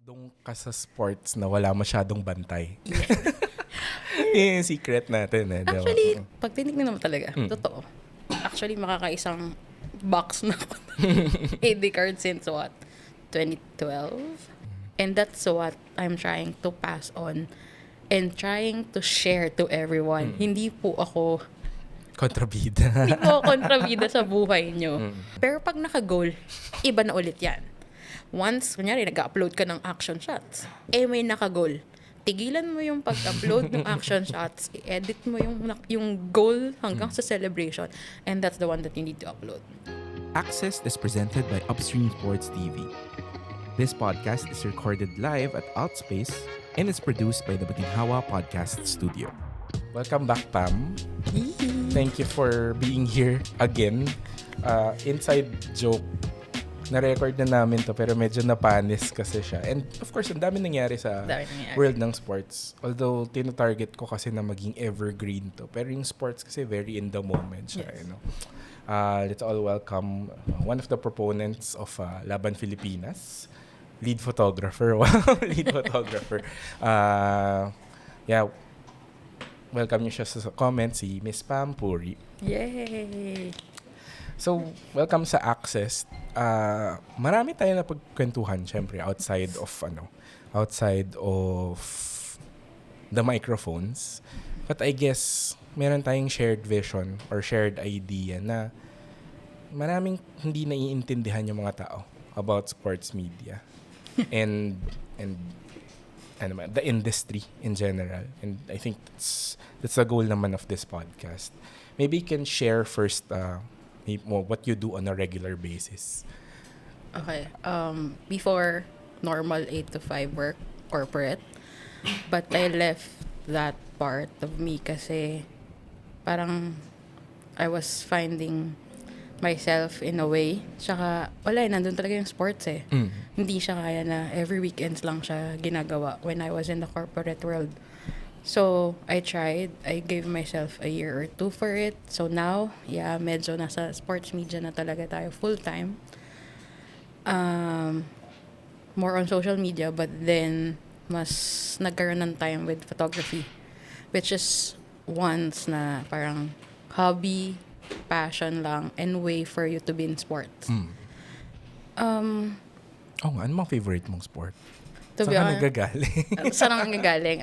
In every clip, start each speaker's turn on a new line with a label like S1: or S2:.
S1: Doon ka sa sports na wala masyadong bantay.
S2: Yeah.
S1: Yun yung secret natin. Diba?
S2: Actually, pag tinignan naman talaga, totoo. Actually, makakaisang box na ako. AD card since what? 2012? And that's what I'm trying to pass on and trying to share to everyone. Hindi po ako
S1: Kontrabida.
S2: hindi po ako kontrabida sa buhay nyo. Pero pag naka-goal, iba na ulit yan. Once, kunyari, nag-upload ka ng action shots, may naka-goal. Tigilan mo yung pag-upload ng action shots, i-edit mo yung goal hanggang sa celebration, and that's the one that you need to upload.
S1: Access is presented by Upstream Sports TV. This podcast is recorded live at Outspace and is produced by the Batinhawa Podcast Studio. Welcome back, Pam. Thank you for being here again. Inside joke, na-record na namin to pero medyo napanis kasi siya. And of course, ang dami nangyari sa world ng sports. Although, tino-target ko kasi na maging evergreen to. Pero yung sports kasi very in the moment siya.
S2: Yes.
S1: You know? Let's all welcome one of the proponents of Laban, Filipinas. Lead photographer. Wow, lead photographer. Yeah. Welcome niyo siya sa comment, si Miss Pam Puri.
S2: Yay!
S1: So, welcome sa Access. Marami tayo na pagkwentuhan, syempre, outside of the microphones. But I guess, meron tayong shared vision or shared idea na maraming hindi naiintindihan yung mga tao about sports media and the industry in general. And I think that's the goal naman of this podcast. Maybe you can share first what you do on a regular basis.
S2: Okay. Before, normal 8 to 5 work, corporate. But I left that part of me kasi parang I was finding myself in a way. Tsaka, nandun talaga yung sports eh. Hindi siya kaya na every weekends lang siya ginagawa when I was in the corporate world. So, I tried. I gave myself a year or 2 for it. So now, medyo nasa sports media na talaga tayo full-time. More on social media, but then, mas nagkaroon ng time with photography. Which is once na parang hobby, passion lang, and way for you to be in sports.
S1: Ano bang favorite mong sport?
S2: To be
S1: Saan ka
S2: honest,
S1: nagagaling?
S2: saan ang nagagaling?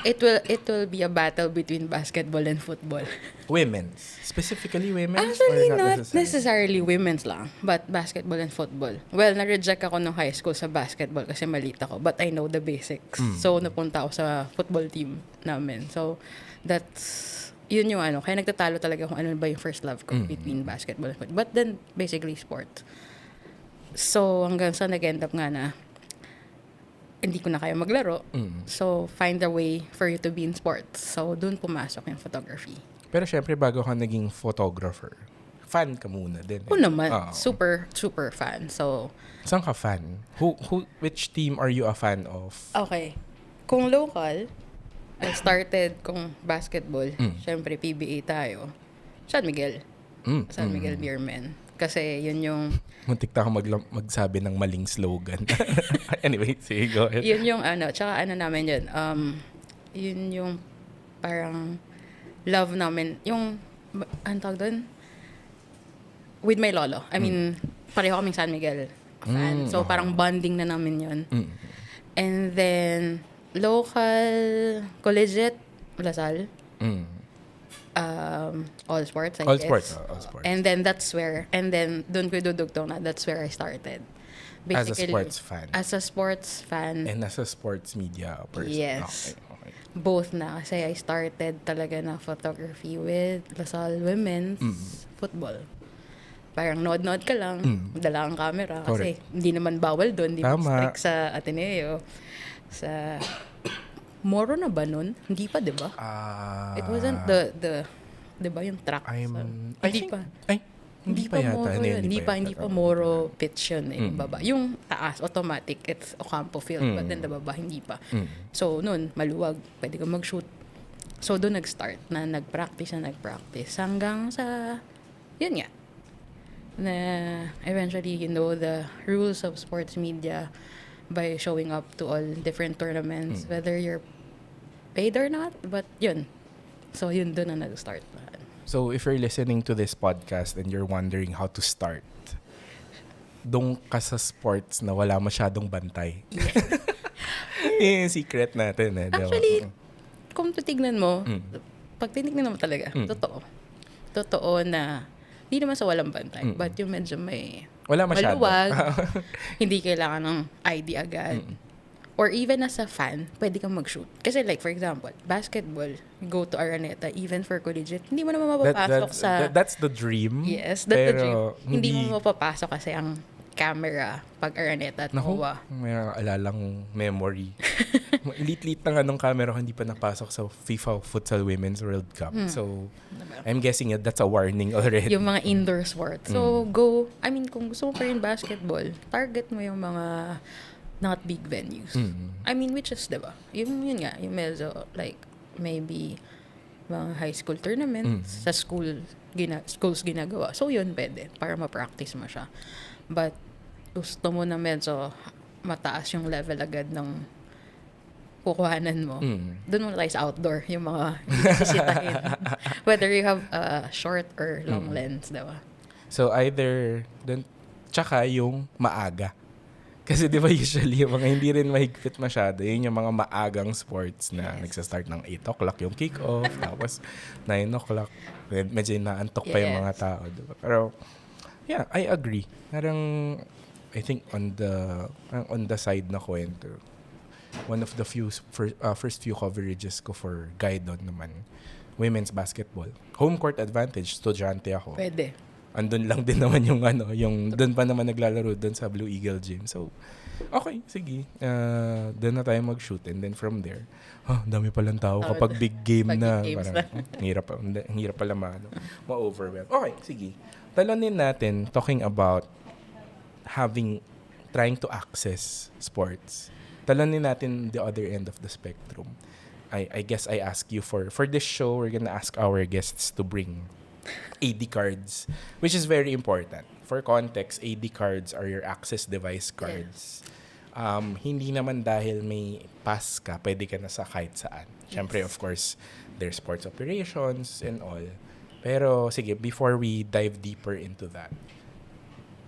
S2: It will be a battle between basketball and football.
S1: Women's. Specifically women's?
S2: Actually,
S1: or
S2: not necessarily women's lang, but basketball and football. Well, na-reject ako nung high school sa basketball kasi maliit ako, but I know the basics. So, napunta ako sa football team namin. So, yun yung kaya nagtatalo talaga kung ano ba yung first love ko between basketball and football. But then, basically, sport. So, hanggang sa nag-end up nga na, hindi ko na kaya maglaro. So, find a way for you to be in sports. So, dun pumasok yung photography.
S1: Pero syempre, bago ka naging photographer, fan ka muna din.
S2: Oo naman. Super, super fan. So,
S1: saan ka fan? Which team are you a fan of?
S2: okay. Kung local, I started kung basketball. Syempre, PBA tayo. San Miguel. San Miguel Beermen. Kasi yun yung...
S1: Muntik na ako magsabi ng maling slogan. Anyway, sige, go ahead.
S2: Yun yung tsaka namin yun. Yun yung parang love namin. Yung, ano tawag doon? With my lolo. I mean, pareho kaming San Miguel fan. So, parang bonding na namin yun. And then, local, collegiate, Lasal. All sports, I guess.
S1: All sports.
S2: And then doon ko dudugtong na, that's where I started. Basically, As a sports fan.
S1: And as a sports media person.
S2: Yes.
S1: Okay.
S2: Both na. Kasi I started talaga na photography with Lasal Women's Football. Parang nod-nod ka lang, dala ang camera. Kasi hindi naman bawal doon, hindi naman strict sa Ateneo. Sa... Moro na ba nun? Hindi pa, di ba? It wasn't the di ba yung track? Hindi pa yata. Hindi pa Moro pitch yun eh. Baba. Yung taas, automatic, it's Ocampo field. But then the baba, hindi pa. So, nun, maluwag. Pwede ka mag-shoot. So, doon nag-start na nag-practice. Hanggang sa, yun nga. Na eventually, the rules of sports media, by showing up to all different tournaments, whether you're paid or not. But yun. So yun doon na nag-start.
S1: So if you're listening to this podcast and you're wondering how to start, doon ka sa sports na wala masyadong bantay. Yung secret natin eh.
S2: Actually, kung titignan mo, pag tinignan mo talaga, totoo na hindi naman sa walang bantay, but yung medyo may
S1: wala masyado.
S2: maluwag, hindi kailangan ng ID agad. Or even as a fan, pwede kang mag-shoot. Kasi like, for example, basketball, go to Araneta, even for collegiate, hindi mo naman mapapasok
S1: that's the dream.
S2: Yes, that's the dream. Hindi mo mapapasok kasi ang camera pag Araneta at MOA.
S1: May alalang memory. Lit-lit na nga nung camera ko hindi pa napasok sa FIFA Futsal Women's World Cup. So, I'm guessing that's a warning already.
S2: Yung mga indoor sports. So, kung gusto mo pa rin basketball, target mo yung mga not big venues. Which is, diba? Yun nga, yung medyo, like, maybe mga high school tournaments sa schools ginagawa. So, yun pwede para ma-practice mo siya. But, gusto mo na medyo mataas yung level agad ng kukuhanan mo. Doon muna tayo sa outdoor, yung mga sisitahin. Whether you have a short or long lens, diba?
S1: So, either, tsaka yung maaga. Kasi di ba usually yung mga hindi rin mahigpit masyado, yun yung mga maagang sports na nagsastart ng 8 o'clock yung kick-off, tapos 9 o'clock, medyo naantok pa yung mga tao. Diba? Pero, yeah, I agree. Parang, I think on the side na kwento, one of the first few coverages ko for Gaidon naman, women's basketball. Home court advantage, estudyante ako.
S2: Pwede.
S1: Andun lang din naman yung doon pa naman naglalaro doon sa Blue Eagle Gym. So, okay, sige. Doon na tayo mag-shoot and then from there, dami palang tao kapag big game na. Parang, hirap pala ma-overwhelm. Okay, sige. Talonin natin, talking about trying to access sports. Talonin natin the other end of the spectrum. I guess I ask you for this show, we're gonna ask our guests to bring AD cards, which is very important. For context, AD cards are your access device cards. Hindi naman dahil may pass ka, pwede ka na sa kahit saan. Siyempre, of course, there's sports operations and all. Pero, sige, before we dive deeper into that,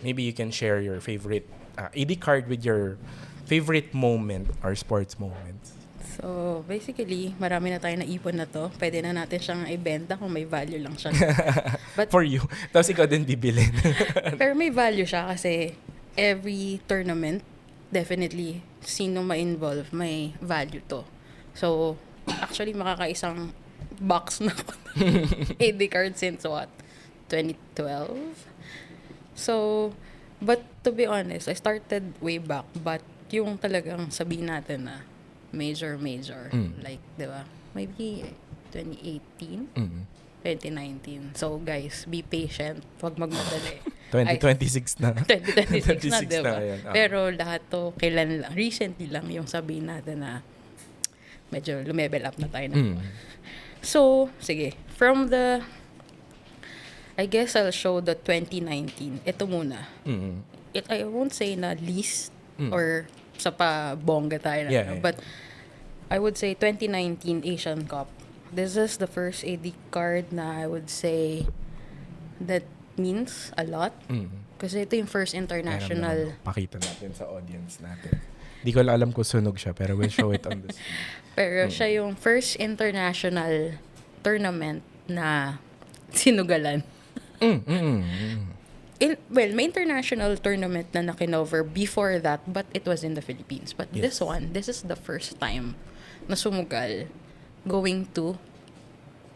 S1: maybe you can share your favorite AD card with your favorite moment or sports moments.
S2: So, basically, marami na tayo naipon na to. Pwede na natin siyang ibenta kung may value lang siya. But,
S1: for you. Tapos ikaw din bibilin.
S2: Pero may value siya kasi every tournament, definitely, sino ma-involve, may value to. So, actually, makakaisang box na AD card since what? 2012? So, but to be honest, I started way back. But yung talagang sabihin natin na major, like, di ba? Maybe 2018, 2019. So, guys, be patient. Huwag magmadali.
S1: 2026 na.
S2: 2026 na, di ba?
S1: Na
S2: Pero lahat to, kailan lang, recently lang yung sabihin natin na medyo lumevel up na tayo na. So, sige. From I guess I'll show the 2019. Ito muna. I won't say na least or sa pa bongga tayo na. But I would say 2019 Asian Cup. This is the first AD card na I would say that means a lot. Kasi ito yung first international.
S1: Pakita natin sa audience natin. Di ko alam kung sunog siya, pero we'll show it on the screen.
S2: Pero siya yung first international tournament na sinugalan. May international tournament na nakinover before that, but it was in the Philippines. But this is the first time na sumugal going to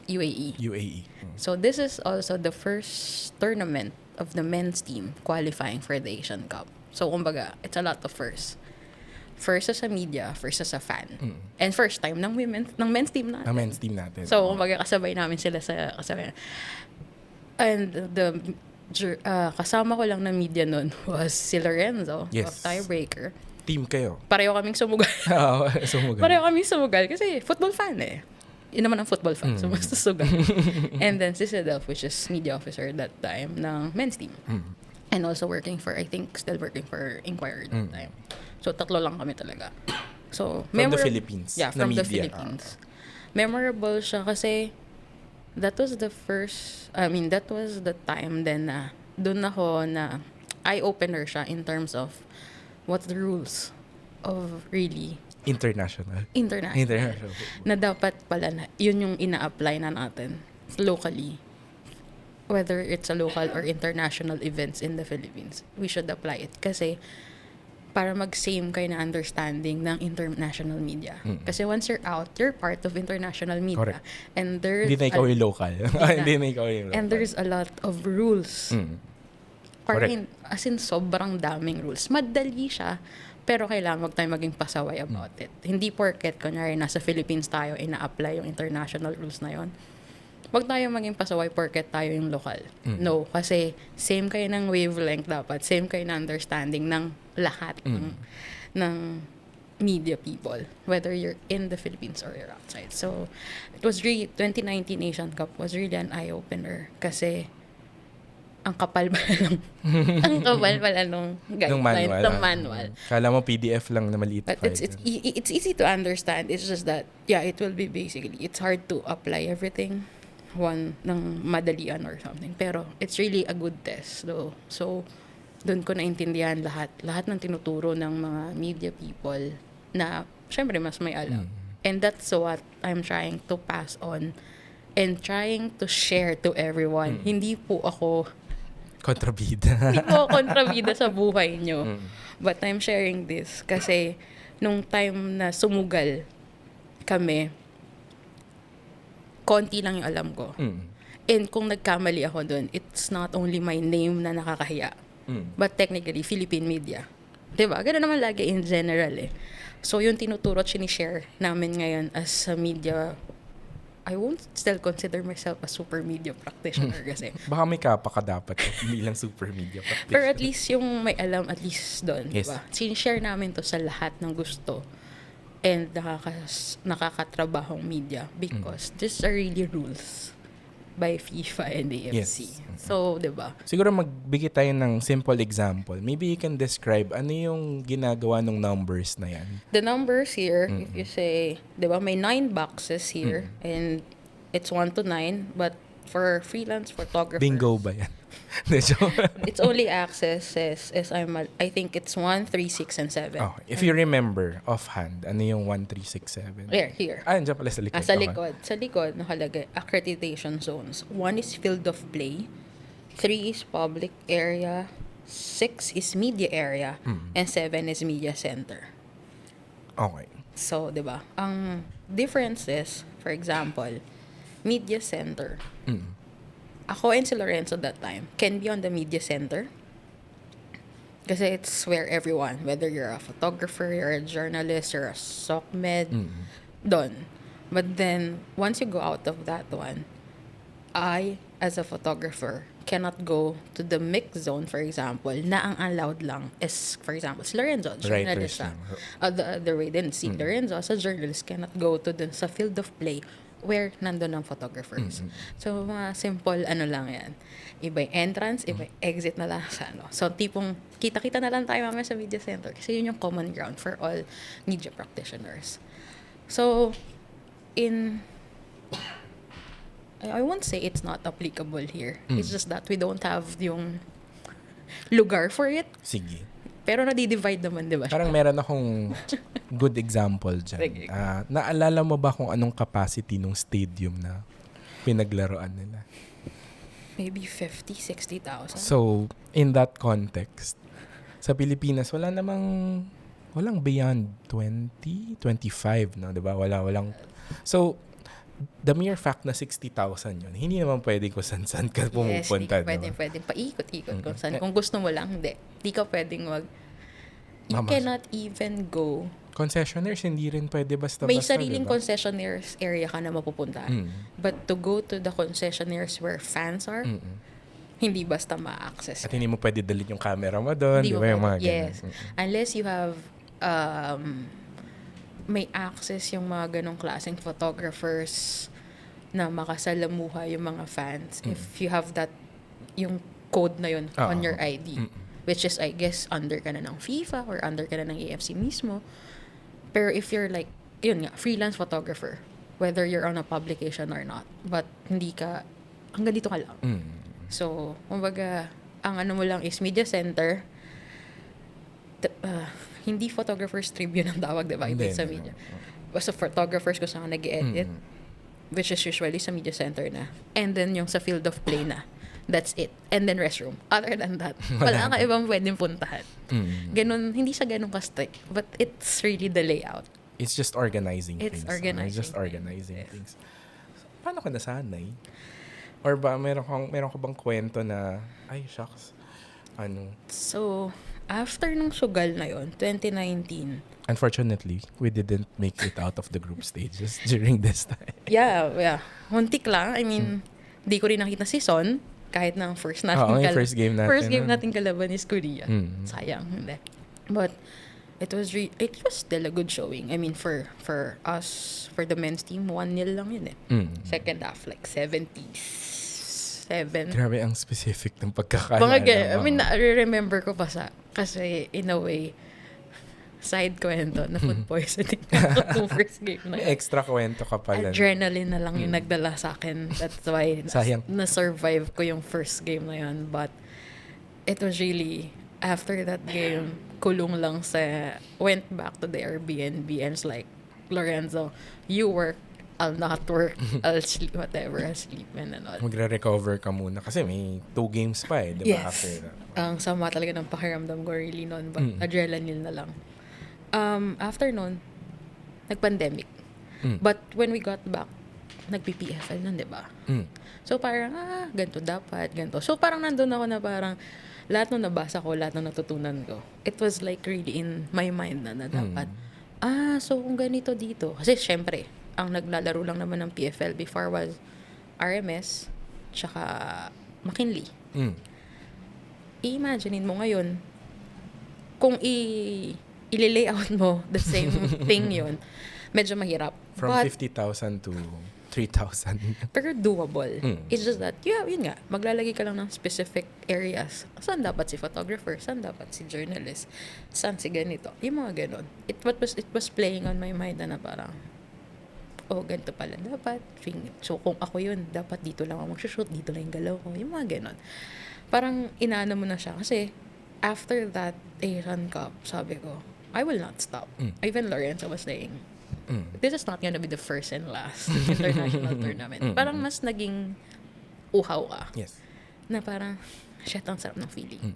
S2: UAE. So this is also the first tournament of the men's team qualifying for the Asian Cup. So kumbaga, it's a lot of firsts. First as a media, first as a fan. And first time ng men's team natin. So kumbaga, kasabay namin sila sa kasabay. And kasama ko lang na media nun was si Lorenzo of Tiebreaker.
S1: Team kayo.
S2: Pareho kaming sumugal. Pareho kaming sumugal kasi football fan eh. Yun naman ang football fan. So, basta sugal. And then si Sedelf, which is media officer that time ng men's team. And also still working for Inquirer that time. So, 3 lang kami talaga. So,
S1: From the Philippines.
S2: Yeah,
S1: na
S2: from the
S1: media.
S2: Philippines. Memorable siya kasi that was the time then na doon ako na eye-opener siya in terms of what's the rules of really
S1: International.
S2: international. Na dapat pala na yun yung ina-apply na natin locally. Whether it's a local or international events in the Philippines, we should apply it. Kasi para mag-same kayo na understanding ng international media. Kasi once you're out, you're part of international media.
S1: Correct.
S2: And there's
S1: Hindi na ikaw yung local. Hindi na ikaw yung local.
S2: and there's a lot of rules.
S1: Correct.
S2: As in, sobrang daming rules. Madali siya, pero kailangan wag tayo maging pasaway about it. Hindi porket, kunyari, nasa Philippines tayo, ina-apply yung international rules na yon. Wag tayo maging pasaway porket tayo yung lokal. No, kasi same kayo ng wavelength dapat. Same kayo ng understanding ng lahat ng media people. Whether you're in the Philippines or you're outside. So, it was really, 2019 Asian Cup was really an eye-opener. Kasi, ang kapal pala nung guideline, ng manual.
S1: Kala mo PDF lang na maliit.
S2: But it's easy to understand. It's just that, yeah, it will be basically, it's hard to apply everything ng madalian or something. Pero it's really a good test. So doon ko naintindihan lahat ng tinuturo ng mga media people na syempre mas may alam. And that's what I'm trying to pass on and trying to share to everyone. Hindi po ako kontrabida sa buhay nyo. But I'm sharing this kasi nung time na sumugal kami, konti lang yung alam ko. And kung nagkamali ako dun, it's not only my name na nakakahiya, but technically, Philippine media. Diba? Ganun naman lagi in general eh. So, yung tinuturo at sinishare namin ngayon as a media, I won't still consider myself a super media practitioner kasi.
S1: Baka may kapa ka dapat bilang super media practitioner.
S2: Pero at least yung may alam at least doon.
S1: Yes.
S2: Diba? Sinishare namin to sa lahat ng gusto. And nakakatrabahong media because these are really rules by FIFA and AFC.
S1: Yes.
S2: So, diba?
S1: Siguro magbigay tayo ng simple example. Maybe you can describe ano yung ginagawa ng numbers na yan.
S2: The numbers here, if you say, diba, may 9 boxes here and it's 1 to 9, but for freelance photographers.
S1: Bingo ba yan?
S2: It's only accesses I think it's 1, 3, 6, and 7.
S1: Oh, if you remember offhand, ano yung 1, 3, 6, 7?
S2: Here.
S1: Andiyan pala sa likod.
S2: Sa likod. Sa likod, nakalagay, accreditation zones. 1 is field of play. 3 is public area. 6 is media area. And 7 is media center.
S1: Okay.
S2: So, di ba? Ang difference is, for example, media center. Ako and si Lorenzo that time can be on the media center. Kasi it's where everyone, whether you're a photographer, you're a journalist, you're a SOCMed, done. But then, once you go out of that one, I, as a photographer, cannot go to the mix zone, for example, na ang allowed lang is, for example, si Lorenzo, journalist siya. The other way din, si Lorenzo, as a journalist, cannot go to sa field of play where nandun ang photographers. So, mga simple, lang yan. Iba yung entrance, iba yung exit na lang sa So, tipong, kita-kita na lang tayo mamaya sa media center kasi yun yung common ground for all media practitioners. So, I won't say it's not applicable here. It's just that we don't have yung lugar for it.
S1: Sige.
S2: Pero nadi-divide naman, di ba?
S1: Parang meron akong good example dyan. Naalala mo ba kung anong capacity ng stadium na pinaglaruan nila?
S2: Maybe 50, 60,000.
S1: So, in that context, sa Pilipinas, walang beyond 20, 25, no? Diba? Walang. So, the mere fact na 60,000 yun, hindi naman pwede kung san-san ka pumupunta.
S2: Yes, hindi pwedeng paikot-ikot kung saan. Kung gusto mo lang, hindi. Hindi ka pwedeng you cannot even go.
S1: Concessionaires, hindi rin pwede basta-basta.
S2: May sariling
S1: diba?
S2: Concessionaires area ka na mapupuntahan. But to go to the concessionaires where fans are, hindi basta ma-access.
S1: At hindi mo pwede dalhin yung camera mo doon. Di ba yung mga ganun?
S2: Yes. Unless you have may access yung mga ganong klaseng photographers na makasalamuha yung mga fans. If you have that, yung code na yun on your ID. which is, I guess, under ka na ng FIFA or under ka na ng AFC mismo. Pero if you're like, yun nga, freelance photographer, whether you're on a publication or not, but hindi ka, hanggang dito ka lang. So, kumbaga, ang ano mo lang is media center, hindi photographer's tribune ang tawag, diba? Hindi sa media. Basta photographers ko saan nag-edit, which is usually sa media center na. And then yung sa field of play na. That's it. And then restroom. Other than that, wala ka ibang pwedeng puntahan. Ganun, hindi siya ganun ka-strict. But it's really the layout.
S1: It's just organizing
S2: It's
S1: things.
S2: organizing.
S1: It's just organizing things. Paano ka nasanay? Or ba, meron ka bang kwento na, ay, shucks, ano?
S2: So, after nung sugal na yon 2019.
S1: Unfortunately, we didn't make it out of the group stages during this time.
S2: Yeah. Muntik lang. I mean, di ko rin nakita si Son. Kahit na first natin
S1: first game natin.
S2: First game natin kalaban is Korea. Sayang, hindi. But, it was still a good showing. I mean, for us, for the men's team, 1-0 lang yun eh. Second half, like 77.
S1: Grabe ang specific ng pagkakala.
S2: I mean, remember ko pa kasi in a way, side kwento na food poisoning ako first game na.
S1: Extra kwento ka pala.
S2: Adrenaline na lang yung nagdala sa akin. That's why na-survive ko yung first game na yun. But it was really, after that game, kulong lang went back to the Airbnb and it's like, Lorenzo, you work, I'll not work, I'll sleep, whatever, I'll sleep and all.
S1: Magre-recover ka muna kasi may 2 games pa eh, di ba?
S2: Yes.
S1: After that.
S2: Ang sama talaga ng pakiramdam ko really noon, but adrenaline na lang. After noon, nag-pandemic. But when we got back, nag-PPFL nun, di ba? So parang, ganito dapat, ganito. So parang nandun ako na parang, lahat nung nabasa ko, lahat nung natutunan ko, it was like really in my mind na dapat, so kung ganito dito. Kasi syempre, ang naglalaro lang naman ng PFL before was RMS, tsaka McKinley. I-imaginein mo ngayon, kung i-layout mo the same thing yun, medyo mahirap.
S1: From 50,000 to 3,000.
S2: Pero doable. It's just that, yun nga, maglalagay ka lang ng specific areas. Saan dapat si photographer? Saan dapat si journalist? Saan si ganito? Yung mga ganon. It was playing on my mind na parang, ganito pala dapat. So, kung ako yun, dapat dito lang ako mag-shoot, dito lang yung galaw ko. Yung mga ganon. Parang inaano mo na siya. Kasi, after that Asian Cup, sabi ko, I will not stop. Even Lorenzo was saying, this is not gonna be the first and last international tournament. Parang mas naging uhaw ka.
S1: Yes.
S2: Na parang, shit, ang sarap ng feeling.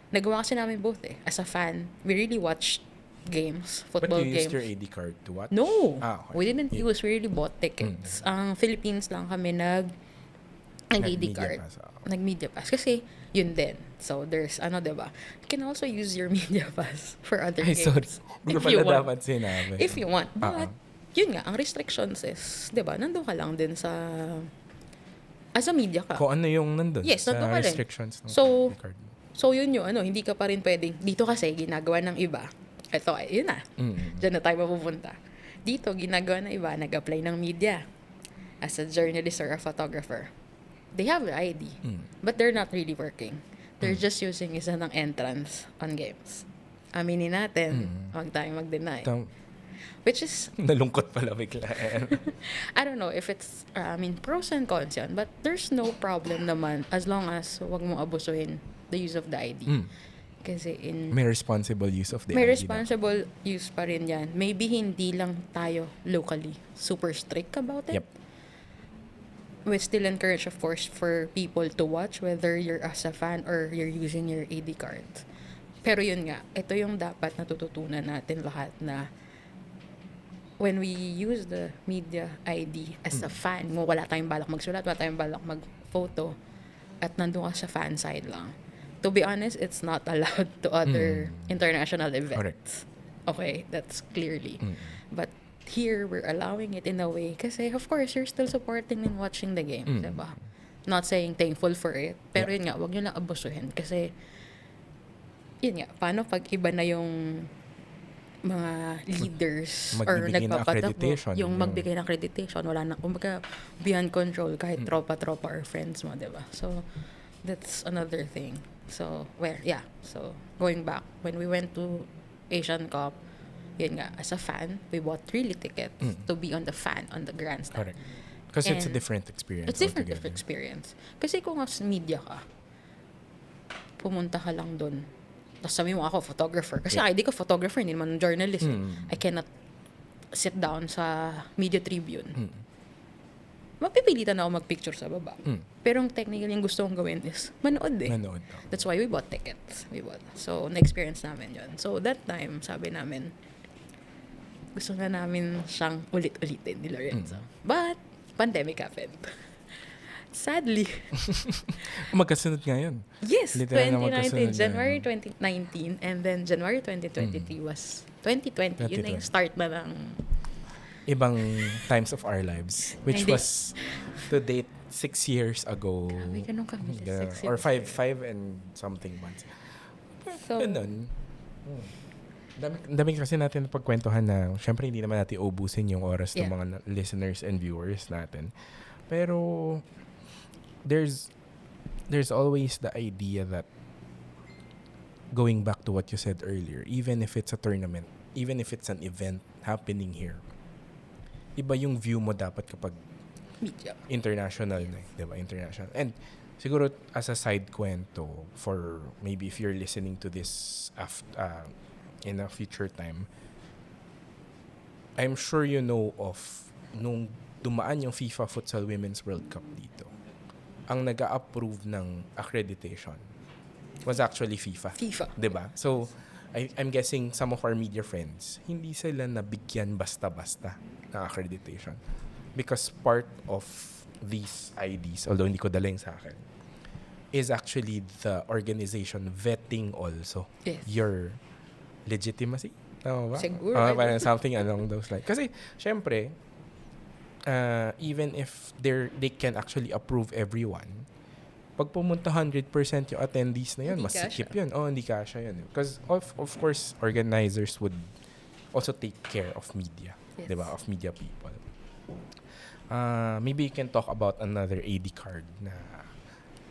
S2: Nagawa kasi namin both eh. As a fan, we really watched games, football games.
S1: But you used your AD card to watch?
S2: No.
S1: Okay.
S2: We didn't use. We really bought tickets. Ang Philippines lang kami nag-AD card. Nag-media pass. Kasi, yun din. So, there's, diba? You can also use your media pass for other games.
S1: Sorry. Hindi pala dapat sinabi.
S2: If you want. But, yun nga, ang restrictions is, diba, nandun ka lang din sa, as a media ka.
S1: Kung ano yung nandun.
S2: Yes,
S1: sa
S2: nandun ka rin.
S1: restrictions ng card.
S2: So, yun yung, hindi ka pa rin pwedeng, dito kasi, ginagawa ng iba. Ito, yun na. Diyan na tayo mapupunta. Dito, ginagawa ng iba, nag-apply ng media as a journalist or a photographer. They have the ID, but they're not really working. They're just using isa ng entrance on games. Aminin natin, huwag tayong mag-deny. Which is...
S1: Nalungkot pala bigla.
S2: I don't know if it's, pros and cons yan, but there's no problem naman as long as huwag mong abusuhin the use of the ID. Kasi
S1: may responsible use of the
S2: may
S1: ID.
S2: responsible use pa rin yan. Maybe hindi lang tayo locally super strict about it.
S1: Yep.
S2: We still encourage, of course, for people to watch whether you're as a fan or you're using your AD card. Pero yun nga, ito yung dapat natututunan natin lahat na when we use the media ID as a fan, wala tayong balak magsulat, wala tayong balak mag-photo, at nandun ka sa fan side lang. To be honest, it's not allowed to other international events.
S1: Correct.
S2: Okay, that's clearly. But here, we're allowing it in a way kasi, of course, you're still supporting and watching the game, diba? Not saying thankful for it, pero yun nga, wag nyo lang abusuhin kasi, yun nga, paano pag iba na yung mga leaders or nagpapatakbo, yung magbigay ng accreditation, wala na, kumbaga, beyond control, kahit tropa or friends mo, diba? So, that's another thing. So, So, going back, when we went to Asian Cup, yun nga, as a fan, we bought really tickets to be on the grandstand.
S1: Correct. Kasi it's a
S2: And
S1: different experience
S2: It's different
S1: altogether.
S2: experience. Kasi kung as media ka, pumunta ka lang doon. Tapos sabi mo ako, photographer. Kasi ID ko photographer, hindi naman journalist. I cannot sit down sa media tribune. Mapipilitan ako mag-picture sa baba. Pero ang technically yung gusto kong gawin is manood eh.
S1: Manood.
S2: That's why we bought tickets. So, na-experience namin yun. So, that time, sabi namin, gusto na namin siyang ulit-ulitin ni Lorenzo. But, pandemic happened. Sadly.
S1: Magkasunod nga yun.
S2: Yes,
S1: Literal na
S2: 2019.
S1: magkasunod
S2: January
S1: na
S2: 2019 and then January 2023 was 2020. Yun na yung start na ng
S1: Ibang times of our lives. Which
S2: Hindi.
S1: was, to date, 6 years ago.
S2: May ganun kami.
S1: Yeah.
S2: 6
S1: Or
S2: years.
S1: 5 and something months.
S2: So,
S1: Ganun. Dami kasi natin pagkwentuhan na, syempre hindi naman natin ubusin yung oras ng mga listeners and viewers natin. Pero, there's always the idea that, going back to what you said earlier, even if it's a tournament, even if it's an event happening here, iba yung view mo dapat kapag
S2: media.
S1: international na, di ba? International. And siguro as a side kwento for maybe if you're listening to this in a future time, I'm sure you know of nung dumaan yung FIFA Futsal Women's World Cup dito. Ang nag-a-approve ng accreditation was actually FIFA. Di ba? So, I'm guessing some of our media friends, hindi sila nabigyan basta-basta ng accreditation. Because part of these IDs, although hindi ko dala yung sa akin, is actually the organization vetting also your legitimacy. Tama ba?
S2: Siguro.
S1: Parang something along those lines. Kasi, syempre, even if they can actually approve everyone, pag pumunta 100% yung attendees na yun, mas sikip yun. Hindi kasha yun. Because, of course, organizers would also take care of media.
S2: Yes.
S1: Diba? Of media people. Maybe you can talk about another AD card na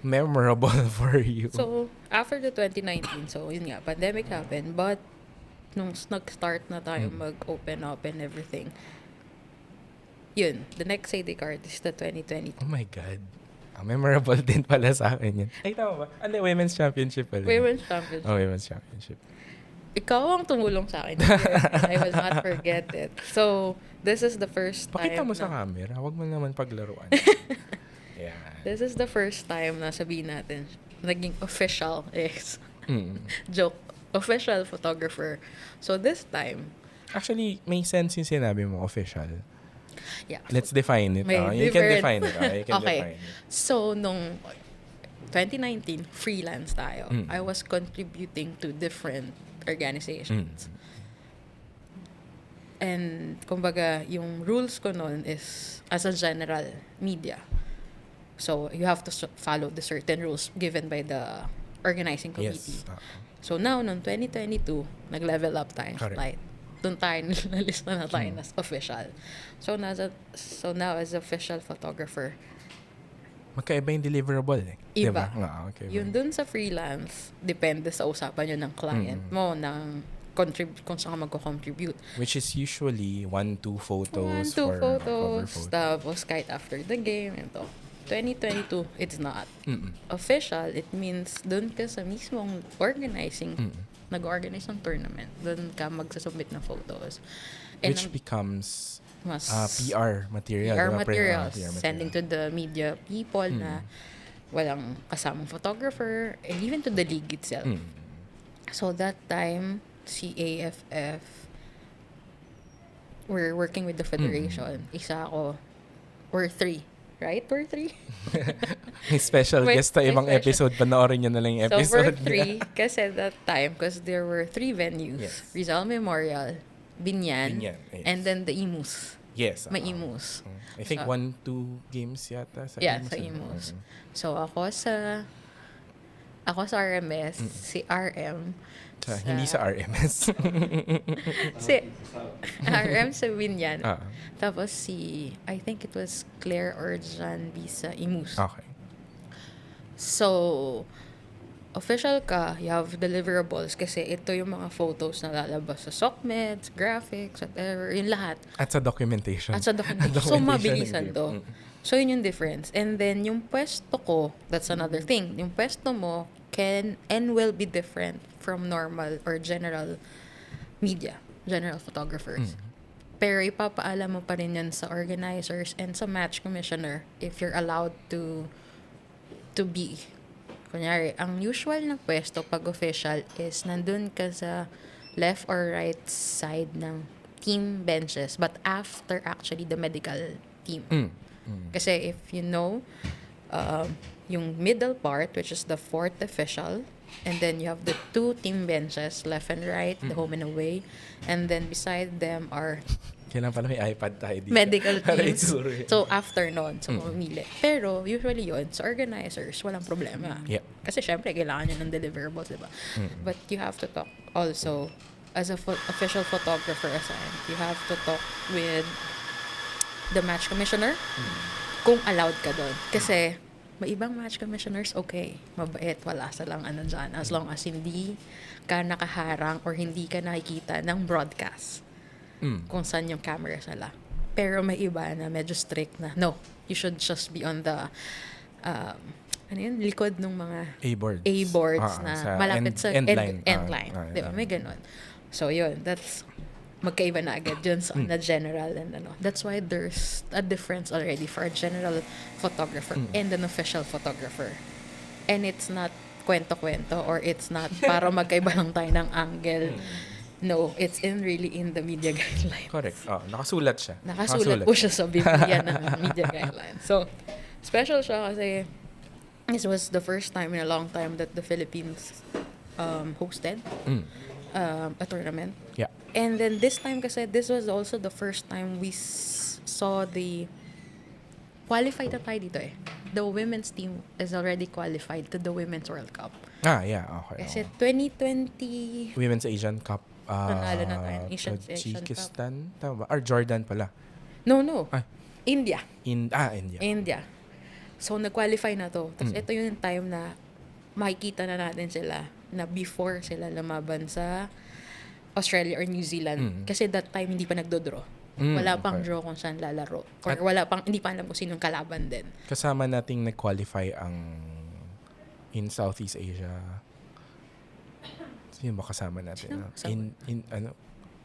S1: memorable for you.
S2: So, after the 2019, so yun nga, pandemic happened, but nung nag-start na tayo mag-open up and everything, yun, the next AD card is the 2022.
S1: Oh my God. Memorable din pala sa akin yun. Ay, tama ba? Ano, Women's Championship pala.
S2: Women's Championship.
S1: Women's Championship.
S2: Ikaw ang tumulong sa akin. I will not forget it. So, this is the first time.
S1: Pakita mo sa camera. Huwag mo naman paglaruan. Yeah.
S2: This is the first time na sabihin natin, naging official joke. Official photographer. So, this time.
S1: Actually, may sense yung sinabi mo, official.
S2: Yeah.
S1: Let's define it. You can define it. You can define it.
S2: So, nung 2019, freelance tayo. I was contributing to different organizations. And, kumbaga, yung rules ko nun is, as a general media. So, you have to follow the certain rules given by the organizing committee.
S1: Yes.
S2: So, now, nung 2022, nag-level up tayo.
S1: Correct.
S2: Doon tayo, nalista na tayo as official. So now as official photographer,
S1: magkaiba yung deliverable eh.
S2: Iba.
S1: Diba? Okay.
S2: Yun dun sa freelance, depende sa usapan yun ng client mo, ng kung saan ka magko-contribute.
S1: Which is usually 1-2 photos.
S2: 1-2
S1: for
S2: photos,
S1: cover photo.
S2: tapos kahit after the game, ito. 2022, it's not. Official, it means dun ka sa mismong organizing, nag-organize ng tournament. Dun ka magsasubmit ng photos. And
S1: which becomes
S2: mas
S1: PR material.
S2: PR
S1: diba?
S2: materials.
S1: PR material.
S2: Sending to the media people na walang kasamang photographer, and even to the league itself. So that time, si AFF, we're working with the federation. Isa ako, we're 3. Right? We're 3.
S1: May special guest sa ibang episode. Panoorin nyo na lang yung episode.
S2: So we're 3 kasi that time, because there were 3 venues.
S1: Yes.
S2: Rizal Memorial, Binyan,
S1: Yes.
S2: and then the Imus.
S1: Yes.
S2: May Imus.
S1: I think 1-2 games yata sa
S2: Yeah,
S1: Imus.
S2: sa Imus. So ako sa RMS, si RM.
S1: Hindi sa RMS.
S2: Si RM sa Binyan.
S1: Ah.
S2: Tapos I think it was Claire or John B sa Imus.
S1: Okay.
S2: So, official ka, you have deliverables kasi ito yung mga photos na lalabas sa SOCMED, graphics, whatever, yung lahat.
S1: At sa documentation.
S2: So,
S1: Documentation
S2: mabilisan
S1: ng
S2: to.
S1: game.
S2: So, yun yung difference. And then, yung pwesto ko, that's another thing. Yung pwesto mo can and will be different from normal or general media, general photographers. Pero ipapaalam mo pa rin yan sa organizers and sa match commissioner if you're allowed to be. Kunyari, ang usual na pwesto pag official is nandun ka sa left or right side ng team benches but after actually the medical team. Kasi if you know, yung middle part, which is the fourth official, and then you have the two team benches, left and right, the home and away, and then beside them are
S1: Kailangan pala may iPad tayo dito.
S2: medical teams.
S1: Ituro yun.
S2: So, after nun, so mamili. Pero, usually yun, sa organizers, walang problema.
S1: Yeah.
S2: Kasi, syempre, kailangan nyo ng deliverables, diba? But you have to talk also, as a official photographer assigned, you have to talk with the match commissioner kung allowed ka doon. Kasi, may ibang match commissioners, okay, mabait, wala silang ano dyan, as long as hindi ka nakaharang or hindi ka nakikita ng broadcast kung saan yung camera sila. Pero may iba na medyo strict na, no, you should just be on the ano yun, likod ng mga A-boards na malapit sa end line. Diba? May ganun. So yun, that's magkaiba na agad yun sa na general and ano. That's why there's a difference already for a general photographer and an official photographer. And it's not kwento-kwento or it's not para magkaiba lang tayo ng angle. No, it's really in the media guidelines.
S1: Correct. Nakasulat siya.
S2: Nakasulat po siya sa Biblia ng media guidelines. So, special siya kasi this was the first time in a long time that the Philippines hosted a tournament.
S1: Yeah.
S2: And then this time kasi, this was also the first time we saw the qualified na tayo dito eh. The women's team is already qualified to the Women's World Cup.
S1: Yeah. Okay.
S2: Kasi 2020
S1: Women's Asian Cup.
S2: Nanalo na tayo. Asian Cup.
S1: Tajikistan? Tama ba? Or Jordan pala?
S2: No.
S1: Ay.
S2: India.
S1: India.
S2: India. So, nag-qualify na to. Tapos, ito yung time na makikita na natin sila na before sila lumaban sa Australia or New Zealand. Kasi that time, hindi pa nagdodraw. Wala pang draw kung saan lalaro. Or hindi pa alam kung sinong kalaban din.
S1: Kasama nating nag-qualify ang in Southeast Asia. Sino ba kasama natin?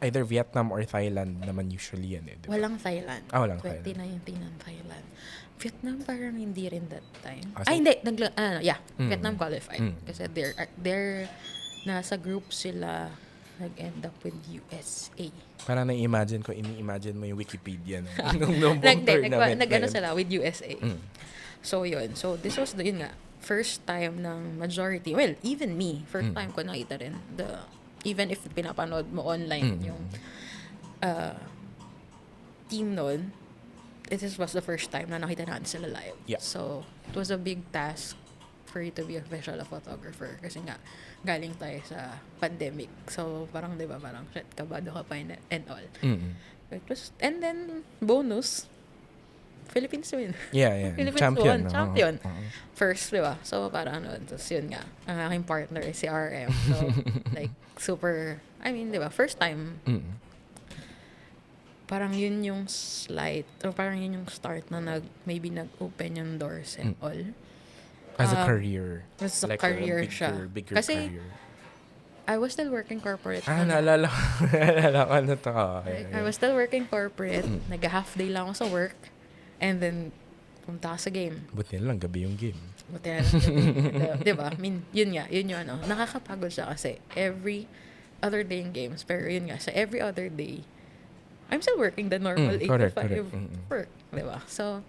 S1: Either Vietnam or Thailand naman usually yan eh. Diba?
S2: Walang Thailand.
S1: Walang
S2: 2019 ang Thailand. Vietnam parang hindi rin that time.
S1: So,
S2: hindi. Vietnam qualified. Kasi they're nasa group sila nag-end up with USA.
S1: Parang ini-imagine mo yung Wikipedia nung tournament.
S2: Nag-ano sila with USA. So, yun. So, this was yun nga, first time ng majority. Well, even me, first time ko nakita rin even if pinapanood mo online yung team nun, this was the first time na nakita natin sila live.
S1: Yeah.
S2: So, it was a big task for you to be a professional photographer kasi nga, galing tayo sa pandemic. So, parang, di ba, parang, shit, kabado ka pa and all. It was, and then, bonus, Philippines win.
S1: Yeah.
S2: Philippines champion. First, di ba? So, parang ano, tapos yun nga, ang aking partner is si RM. So, like, super, di ba, first time, parang yun yung slight, or parang yun yung start na maybe nag-open yung doors and all.
S1: As a career.
S2: As a career siya.
S1: Bigger
S2: Kasi,
S1: career.
S2: I was still working corporate.
S1: Naalala ko ano to.
S2: I was still working corporate. Nag-half day lang ako sa work. And then, pumunta ka sa game.
S1: Buti na lang, gabi yung game.
S2: Buti na lang gabi. Diba? I mean, yun yung ano. Nakakapagod siya kasi every other day in games. Pero yun nga, sa every other day, I'm still working the normal 8 to 5 work. Diba? So,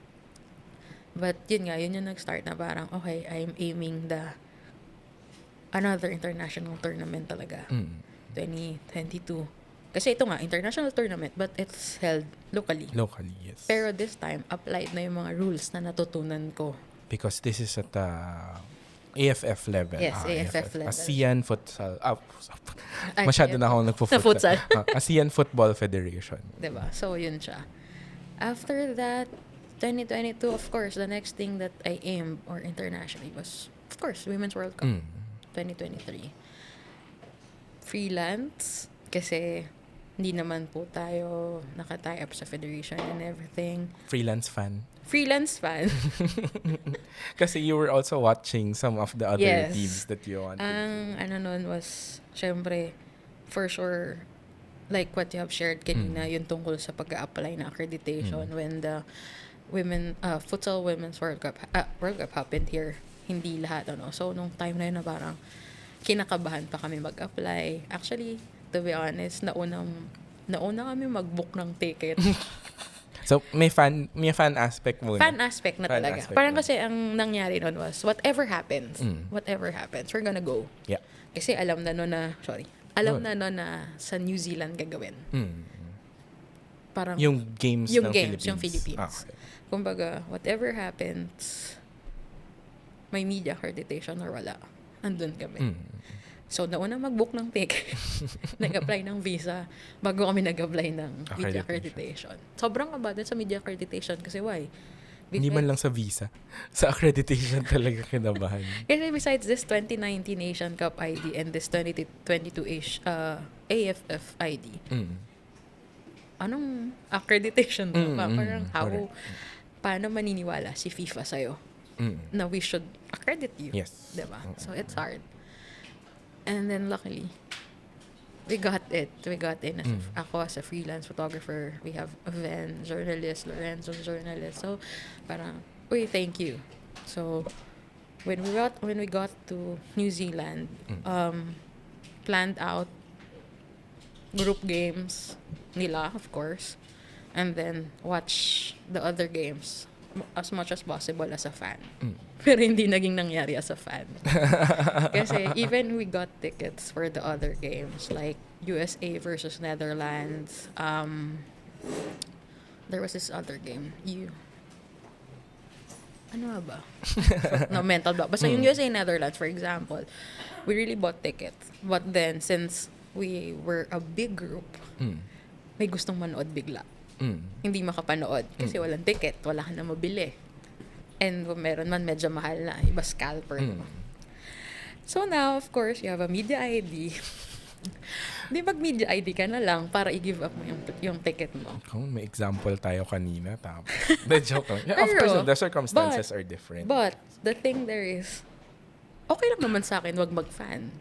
S2: but yun nga, yun yung nag-start na parang, okay, I'm aiming another international tournament talaga. 2022. Kasi ito nga, international tournament, but it's held locally.
S1: Locally, yes.
S2: Pero this time, applied na yung mga rules na natutunan ko.
S1: Because this is at AFF level.
S2: Yes, AFF level.
S1: ASEAN Futsal. Masyado na akong nagpo-futsal.
S2: Sa futsal.
S1: ASEAN Football Federation.
S2: Diba? So, yun siya. After that, 2022, of course, the next thing that I aimed or internationally was, of course, Women's World Cup. 2023. Freelance, kasi hindi naman po tayo naka-tie up sa federation and everything.
S1: Freelance fan.
S2: Freelance fan.
S1: Kasi you were also watching some of the other
S2: Yes.
S1: teams that you wanted.
S2: Ang ano nun was, syempre, for sure, like what you have shared kanina, yung tungkol sa pag-a-apply na accreditation when the futsal women's World Cup happened here. Hindi lahat, So, nung time na yun na parang kinakabahan pa kami mag-apply. Actually, to be honest, nauna kami mag-book ng ticket.
S1: So, may fan aspect muna.
S2: Fan aspect na
S1: Fan
S2: talaga.
S1: aspect
S2: Parang
S1: muna.
S2: kasi ang nangyari nun was, whatever happens, we're gonna go.
S1: Yeah.
S2: Kasi alam na nun na sa New Zealand gagawin. Parang,
S1: Yung games ng Philippines.
S2: yung Philippines.
S1: Okay.
S2: Kumbaga, whatever happens, may media accreditation or wala, andun kami. So, nauna mag-book ng ticket, nag-apply ng visa, bago kami nag-apply ng media accreditation. Sobrang kaba din sa media accreditation kasi why?
S1: Hindi man lang sa visa. Sa accreditation talaga kinabahan.
S2: Kasi besides this 2019 Asian Cup ID and this 2022 AFF ID, anong accreditation to pa? Parang paano maniniwala si FIFA sa'yo na we should accredit you?
S1: Yes.
S2: Diba? So, it's hard. And then, luckily, we got it. We got in. Ako as a freelance photographer. We have Ven, journalist, Lorenzo, journalist. So, parang, thank you. So, when we got to New Zealand, planned out group games nila, of course, and then watch the other games as much as possible as a fan. Pero hindi naging nangyari as a fan. Kasi even we got tickets for the other games, like USA versus Netherlands. There was this other game. Ano ba? No, mental block. Basta yung USA Netherlands, for example, we really bought tickets. But then, since we were a big group, may gustong manood bigla. Hindi makapanood kasi walang ticket, wala ka na mabili. And kung meron man, medyo mahal na. Iba scalper. So now, of course, you have a media ID. Di mag-media ID ka na lang para i-give up mo yung ticket mo.
S1: Kung may example tayo kanina, tapos. The joke lang. Yeah, of course, the circumstances are different.
S2: But, the thing there is, okay lang naman sa akin, wag mag-fan.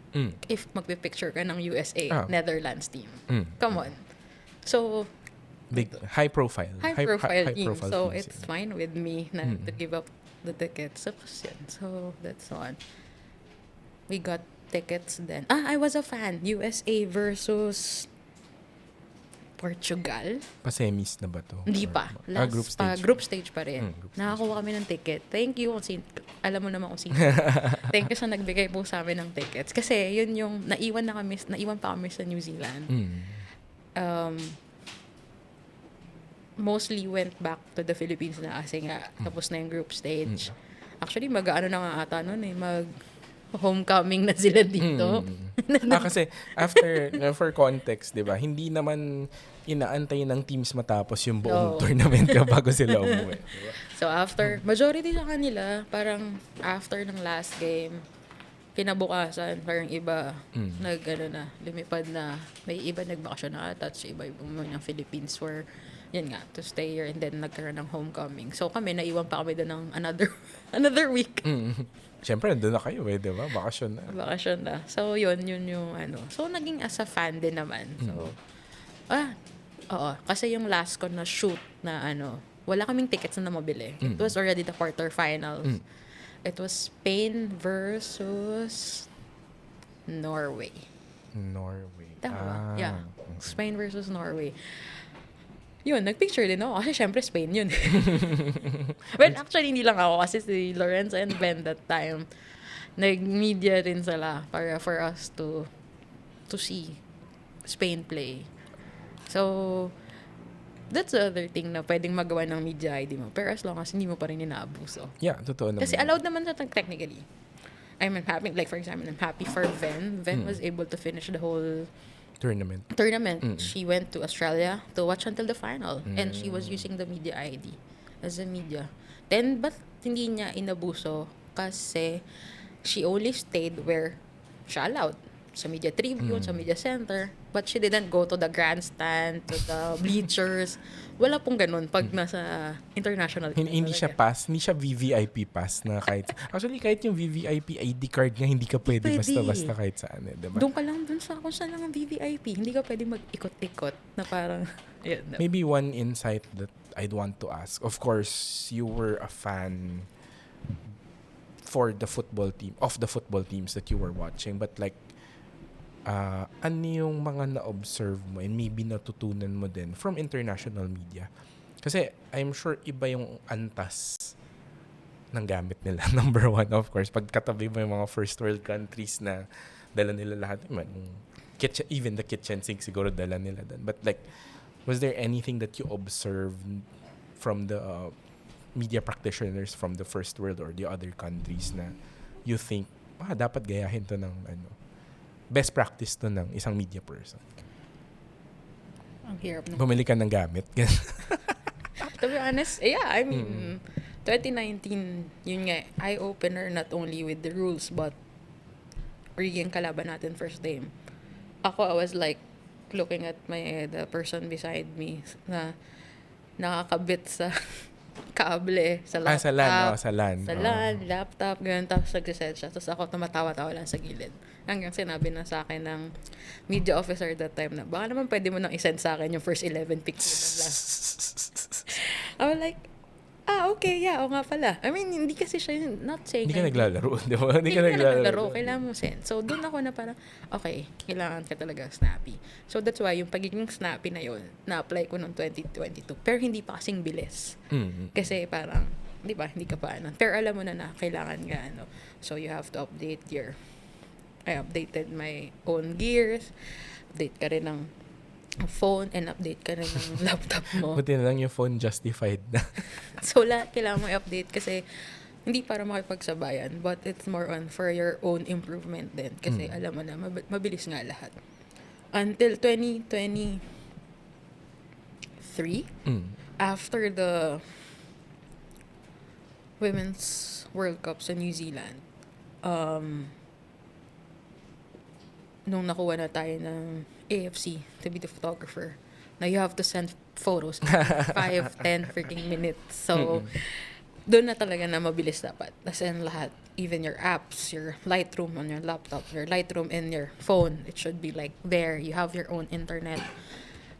S2: If magpipicture ka ng USA, Netherlands team. Come on. So,
S1: big, high profile
S2: team. So,
S1: teams,
S2: it's fine with me na to give up the tickets. So, that's one. We got tickets then. I was a fan. USA versus Portugal.
S1: Pa-semis na ba to?
S2: Hindi pa.
S1: Group stage.
S2: Group stage pa rin.
S1: Group stage.
S2: Nakakuha kami ng ticket. Thank you. Alam mo naman kung sino. Thank you sa nagbigay po sa amin ng tickets. Kasi yun yung naiwan pa kami sa New Zealand. Mostly went back to the Philippines na kasi nga tapos na yung group stage. Actually, mag-ano na nga ata nun homecoming na sila dito.
S1: Kasi after, for context, di ba, hindi naman inaantay ng teams matapos yung buong tournament bago sila umuwi. Diba?
S2: So after, majority sa kanila, parang after ng last game, kinabukasan, parang iba, lumipad na, may iba nagbakasyon na ata, so iba umuwi ng Philippines for, yun nga, to stay here and then nagkaroon ng homecoming. So kami, naiwan pa kami doon ng another week.
S1: Siyempre, doon na kayo di ba? Bakasyon na.
S2: So yun yung So naging as a fan din naman. So, oo. Kasi yung last ko na shoot na wala kaming tickets na mabili. It was already the quarterfinals. It was Spain versus Norway. Tama ba? Yeah. Spain versus Norway. Yun, nagpicture din ako. Kasi syempre Spain yun. Well, actually, hindi lang ako. Kasi si Lorenzo and Ben that time, nag-media rin sila para for us to see Spain play. So, that's the other thing na pwedeng magawa ng media ID mo. Pero as long as hindi mo pa rin inaabuso.
S1: Yeah, totoo naman.
S2: Kasi allowed naman sa technically. I'm happy, like for example, I'm happy for Ven. Ven was able to finish the whole tournament. She went to Australia to watch until the final. And she was using the media ID as a media. Then, but hindi niya inabuso kasi she only stayed where siya allowed sa media tribune, sa media center. But she didn't go to the grandstand, to the bleachers. Wala pong ganun pag nasa international.
S1: Hindi siya pass, hindi siya VVIP pass na kahit... Actually, kahit yung VVIP ID card nga, hindi ka pwede basta-basta kahit saan. Diba?
S2: Doon ka lang dun sa kung saan lang ang VVIP. Hindi ka pwede mag-ikot-ikot na parang... Yun,
S1: Maybe one insight that I'd want to ask. Of course, you were a fan for the football team, of the football teams that you were watching. But like, ano yung mga na-observe mo and maybe natutunan mo din from international media? Kasi I'm sure iba yung antas ng gamit nila. Number one, of course, pag katabi mo yung mga first world countries na dala nila lahat, kitchen, even the kitchen sink siguro dala nila doon. But like, was there anything that you observed from the media practitioners from the first world or the other countries na you think, dapat gayahin to ng best practice to ng isang media person?
S2: Ang hirap na.
S1: Bumili ka ng gamit.
S2: To be honest, yeah, I mean, 2019, yun nga, eye-opener not only with the rules, but yung kalaban natin first game. Ako, I was like, looking at the person beside me na nakakabit sa kable, sa laptop.
S1: Sa LAN.
S2: Laptop, ganyan. Tapos nagsiset siya. Tapos ako tumatawa-tawa lang sa gilid. Hanggang sinabi na sa akin ng media officer that time na, baka naman pwede mo nang isend sa akin yung first 11 pictures na I was like, okay, yeah, o nga pala. I mean, hindi kasi siya, not saying...
S1: Hindi ka naglalaro, di ba? Hindi ka naglalaro.
S2: Kailangan mo send. So, doon ako na parang, okay, kailangan ka talaga snappy. So, that's why, yung pagiging snappy na yun, na-apply ko noong 2022. Pero hindi pa kasing bilis.
S1: Mm-hmm.
S2: Kasi parang, di ba, hindi ka pa Pero alam mo na kailangan nga, So, you have to update I updated my own gears. Update ka rin ng phone and update ka rin ng laptop mo.
S1: Buti na lang yung phone justified na.
S2: So, kailangan mo i-update kasi hindi para makipagsabayan, but it's more on for your own improvement din. Kasi alam mo na, mabilis nga lahat. Until 2023, after the Women's World Cup sa New Zealand, nung nakuha na tayo ng AFC to be the photographer, now you have to send photos 5-10 freaking minutes. So, doon na talaga na mabilis dapat. As in lahat, even your apps, your Lightroom on your laptop, your Lightroom in your phone, it should be like there. You have your own internet.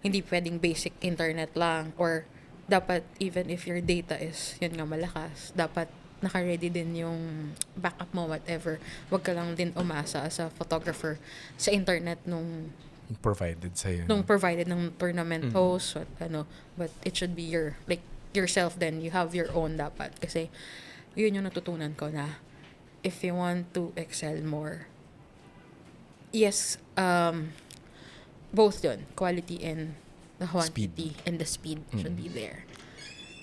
S2: Hindi pwedeng basic internet lang. Or dapat even if your data is, yun nga, malakas, dapat naka-ready din yung backup mo, whatever. Huwag ka lang din umasa as a photographer sa internet nung
S1: provided sa'yo.
S2: Nung provided ng tournament host, but it should be yourself then. You have your own dapat. Kasi yun yung natutunan ko na if you want to excel more, yes, both yun, quality and the quantity and the speed should be there.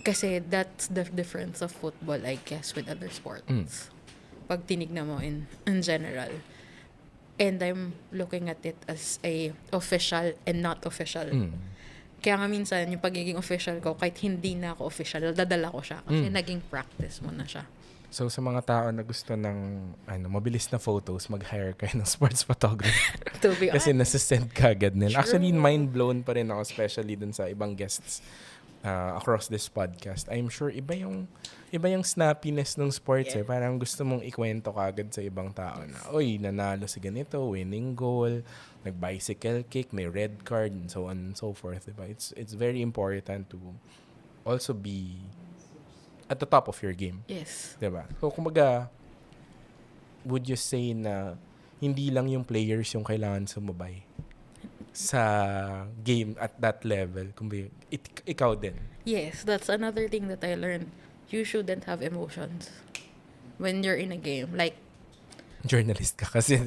S2: Kasi that's the difference of football, I guess, with other sports. Pag tinignan mo in general. And I'm looking at it as a official and not official. Kaya nga minsan, yung pagiging official ko, kahit hindi na ako official, dadala ko siya. Kasi naging practice mo na siya.
S1: So, sa mga tao na gusto ng mabilis na photos, mag-hire kayo ng sports photographer. Kasi nasisend ka agad nila.
S2: True.
S1: Actually, mind-blown pa rin ako, especially dun sa ibang guests across this podcast. I'm sure iba yung snappiness ng sports. Parang gusto mong ikwento ka agad sa ibang tao na, oy, nanalo si ganito, winning goal, nag-bicycle kick, may red card, and so on and so forth. Diba? It's very important to also be at the top of your game.
S2: Yes.
S1: Diba? So, kumbaga, would you say na hindi lang yung players yung kailangan sumabay sa game at that level? Kumbaga, ikaw din.
S2: Yes, that's another thing that I learned. You shouldn't have emotions when you're in a game. Like,
S1: journalist ka kasi.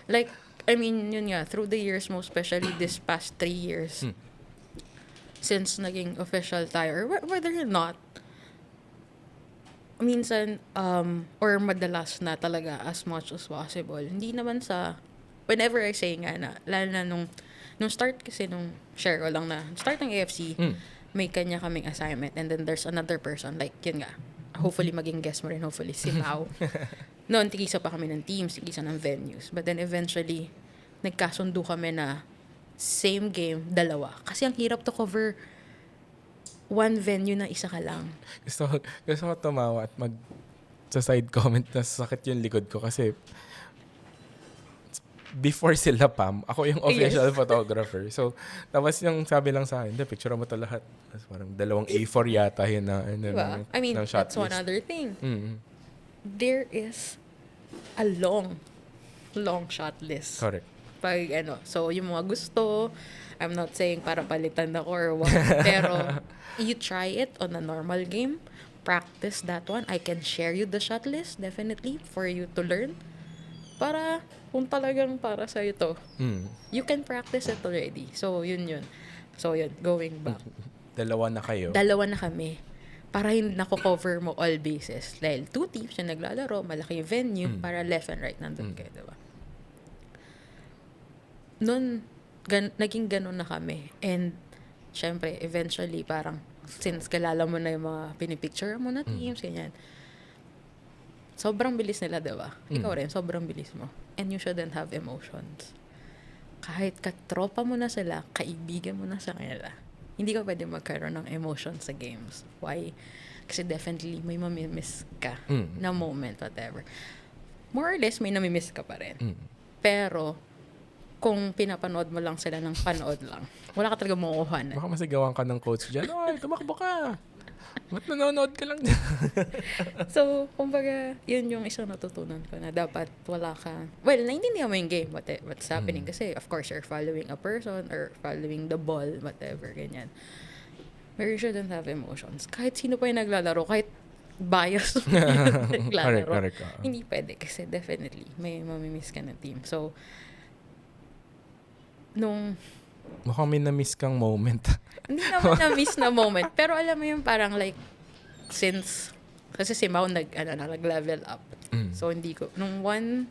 S2: like, I mean, yun nga, through the years, most especially this past 3 years, since naging official tayo, or whether or not, minsan, or madalas na talaga as much as possible. Hindi naman sa, whenever I say nga na, lalo na nung start kasi nung share ko lang na, start ng AFC, may kanya kaming assignment and then there's another person, like yun nga, hopefully maging guest mo rin, hopefully si Mau. Noon, tigisa pa kami ng teams, tigisa ng venues. But then eventually, nagkasundo kami na same game, dalawa. Kasi ang hirap to cover one venue na isa ka lang.
S1: Gusto ko tumawa at sa side comment na sakit yung likod ko kasi before sila Pam, ako yung official photographer. So, tapos yung sabi lang sa akin, picture mo to lahat. Tapos parang dalawang A4 yata yun na,
S2: Diba? I mean,
S1: shot
S2: that's
S1: list.
S2: one other thing.
S1: Mm-hmm.
S2: There is a long shot list.
S1: Correct.
S2: Pag so yung mga gusto, I'm not saying para palitan ako or what, pero you try it on a normal game, practice that one. I can share you the shot list, definitely, for you to learn. Para, kung talagang para sa'yo to, you can practice it already. So, yun. So, yun, going back.
S1: Dalawa na kayo.
S2: Dalawa na kami. Para hindi nako-cover mo all bases. Dahil 2 teams yung naglalaro, malaki yung venue, para left and right nandun kayo, diba? Noon, naging ganun na kami. And, syempre, eventually, parang, since kalala mo na yung mga pinipicture mo na teams, ganyan, sobrang bilis nila, diba? Ikaw rin, sobrang bilis mo. And you shouldn't have emotions. Kahit katropa mo na sila, kaibigan mo na sa kanila, hindi ka pwede magkaroon ng emotions sa games. Why? Kasi definitely, may mamimiss ka na moment, whatever. More or less, may namimiss ka pa rin. Pero, kung pinapanood mo lang sila ng panood lang, wala ka talaga makukuha na.
S1: Baka masigawan ka ng coach dyan, ay, tumakbo ka. Ba't nanonood ka lang dyan?
S2: So, kumbaga, yun yung isang natutunan ko na dapat wala ka... Well, naintindihan mo yung game, what's happening. Kasi, of course, you're following a person or following the ball, whatever, ganyan. But you shouldn't have emotions. Kahit sino pa yung naglalaro, kahit bias yung naglalaro.
S1: Correct.
S2: Hindi pwede kasi definitely may mamimiss ka ng team. So,
S1: mukhang may na-miss kang moment.
S2: Hindi naman na-miss na moment. Pero alam mo yung parang like, kasi si Mau nag-level up. So, nung one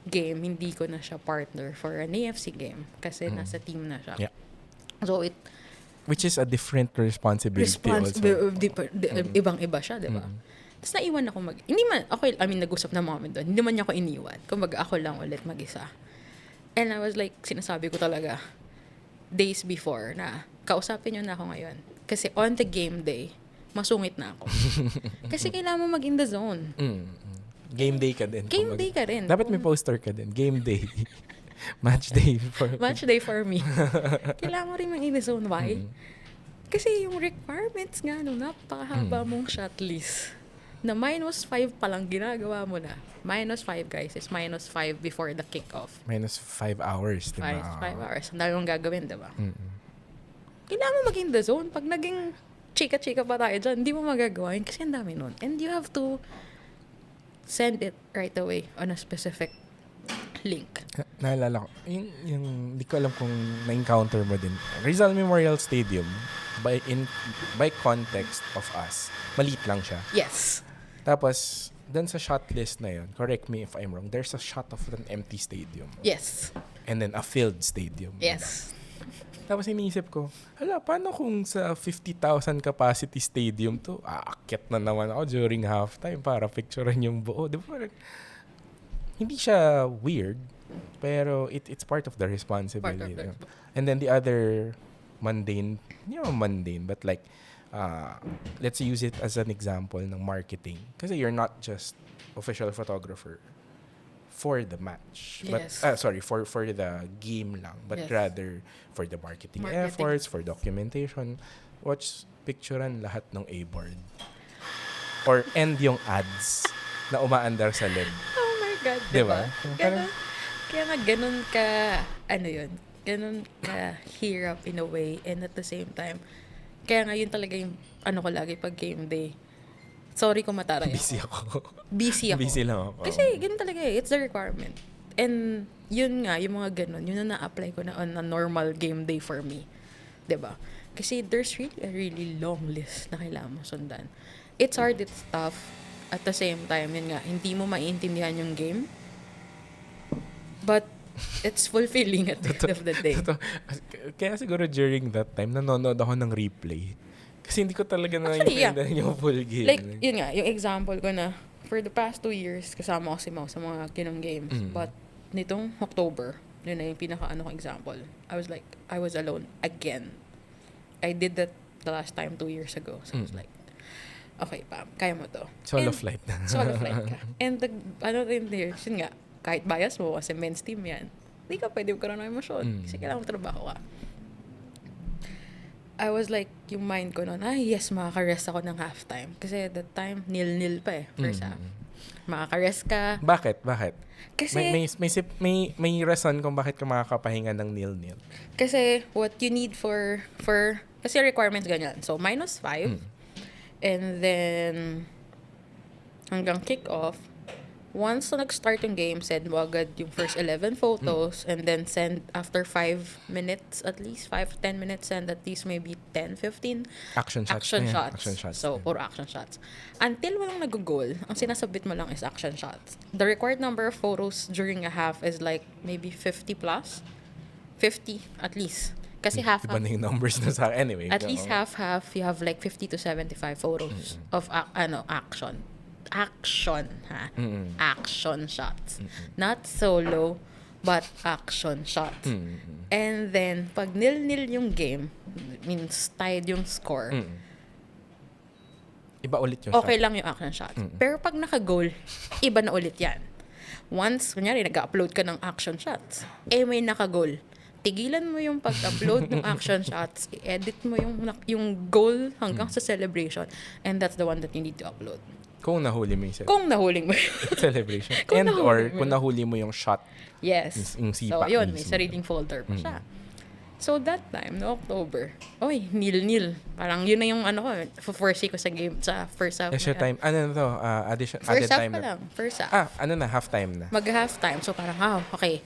S2: game, hindi ko na siya partner for an AFC game. Kasi nasa team na siya.
S1: Yeah.
S2: So,
S1: which is a different responsibility also.
S2: Ibang-iba siya, di ba? Tapos naiwan ako nag-usap na mga doon. Hindi man niya ako iniwan. Kumbaga, ako lang ulit mag-isa. And I was like, sinasabi ko talaga, days before na, kausapin niyo na ako ngayon. Kasi on the game day, masungit na ako. Kasi kailangan mo mag-in the zone.
S1: Game day ka din.
S2: Game day ka rin.
S1: Dapat may poster ka din. Game day. Match day
S2: for me. Kailangan mo rin mag-in the zone. Why? Kasi yung requirements nga, napakahaba mong shot list. Na -5 pa lang ginagawa mo na. -5, guys, is -5 before the kickoff.
S1: -5 hours, diba?
S2: -5 hours. Ang dami mong gagawin, diba? Kailangan mo maging the zone. Pag naging chika-chika pa tayo dyan, hindi mo magagawa yun kasi ang dami nun. And you have to send it right away on a specific link.
S1: Naalala ko, yung hindi ko alam kung na-encounter mo din. Rizal Memorial Stadium, by context of us, maliit lang siya.
S2: Yes.
S1: Tapos, dun sa shot list na yun, correct me if I'm wrong, there's a shot of an empty stadium.
S2: Yes.
S1: And then a filled stadium.
S2: Yes.
S1: Tapos iniisip ko, paano kung sa 50,000 capacity stadium to, aakyat na naman ako during halftime para picturean yung buo. Di ba? Hindi siya weird, pero it's part of the responsibility. And then the other mundane, but like, let's use it as an example ng marketing. Kasi you're not just official photographer for the match.
S2: Yes.
S1: But for the game lang, but rather for the marketing efforts, for documentation. Watch picturean lahat ng A-board. Or end yung ads na umaandar sa LED.
S2: Oh my God, diba? Kaya nga ganun ka, ganun ka hirap in a way, and at the same time, kaya nga yun talaga yung ko lagi pag game day. Sorry kung mataray ako. Busy ako.
S1: Busy lang ako.
S2: Kasi ganun talaga it's the requirement. And yun nga, yung mga ganun, yun na na-apply ko na on a normal game day for me. Diba? Kasi there's really a really long list na kailangan mo sundan. It's hard, it's tough. At the same time, yun nga, hindi mo maintindihan yung game. But it's fulfilling at the end of the day.
S1: Kaya siguro during that time, nanonood ako ng replay. Kasi hindi ko talaga naiintindihan yung full game.
S2: Like, yun nga, yung example ko na for the past 2 years, kasama ko si Mau sa mga ganong games. But, nitong October, yun na yung pinaka-ano ko example. I was alone again. I did that the last time 2 years ago. So, I was like, okay, Pam, kaya mo to.
S1: Solo flight na.
S2: Solo flight ka. And yun nga, kahit bias mo, kasi men's team yan, hindi ka pwede magkaroon ng emosyon. Kasi kailangan mo trabaho ka. I was like, yung mind ko noon, yes, makaka-rest ako ng halftime. Kasi at that time, 0-0 pa first half. Makaka-rest ka.
S1: Bakit?
S2: Kasi,
S1: may reason kung bakit ka makakapahinga ng 0-0.
S2: Kasi, what you need kasi requirements ganyan. So, -5. And then, hanggang kick-off, once na nag-start yung game, send mo agad yung first 11 photos and then send after 5 minutes at least, 5-10 minutes, send at least maybe 10-15
S1: action shots.
S2: So, puro action shots. Until walang nag-goal, ang sinasabit mo lang is action shots. The required number of photos during a half is like maybe 50 plus. 50 at least. Kasi half
S1: Iba na yung numbers na sa anyway.
S2: At least half, you have like 50 to 75 photos of action. Action shots. Not solo, but action shots. And then, pag 0-0 yung game, means tied yung score,
S1: iba ulit yung
S2: okay
S1: shot.
S2: lang yung action shots. Pero pag naka-goal, iba na ulit yan. Once, kunyari, nag-upload ka ng action shots, may naka-goal. Tigilan mo yung pag-upload ng action shots, i-edit mo yung goal hanggang sa celebration, and that's the one that you need to upload.
S1: Kung nahuli mo yung
S2: Kung nahuling mo
S1: celebration. Kung nahuli mo yung shot.
S2: Yes.
S1: Yung sipa.
S2: So, yun, may sariling folder pa siya. So, that time, no October, 0-0. Parang yun na yung foresee ko sa game, sa first half.
S1: Extra time. Ano na to? Added
S2: first half
S1: time
S2: pa lang. First half.
S1: Halftime na.
S2: Mag-halftime. So, parang, okay.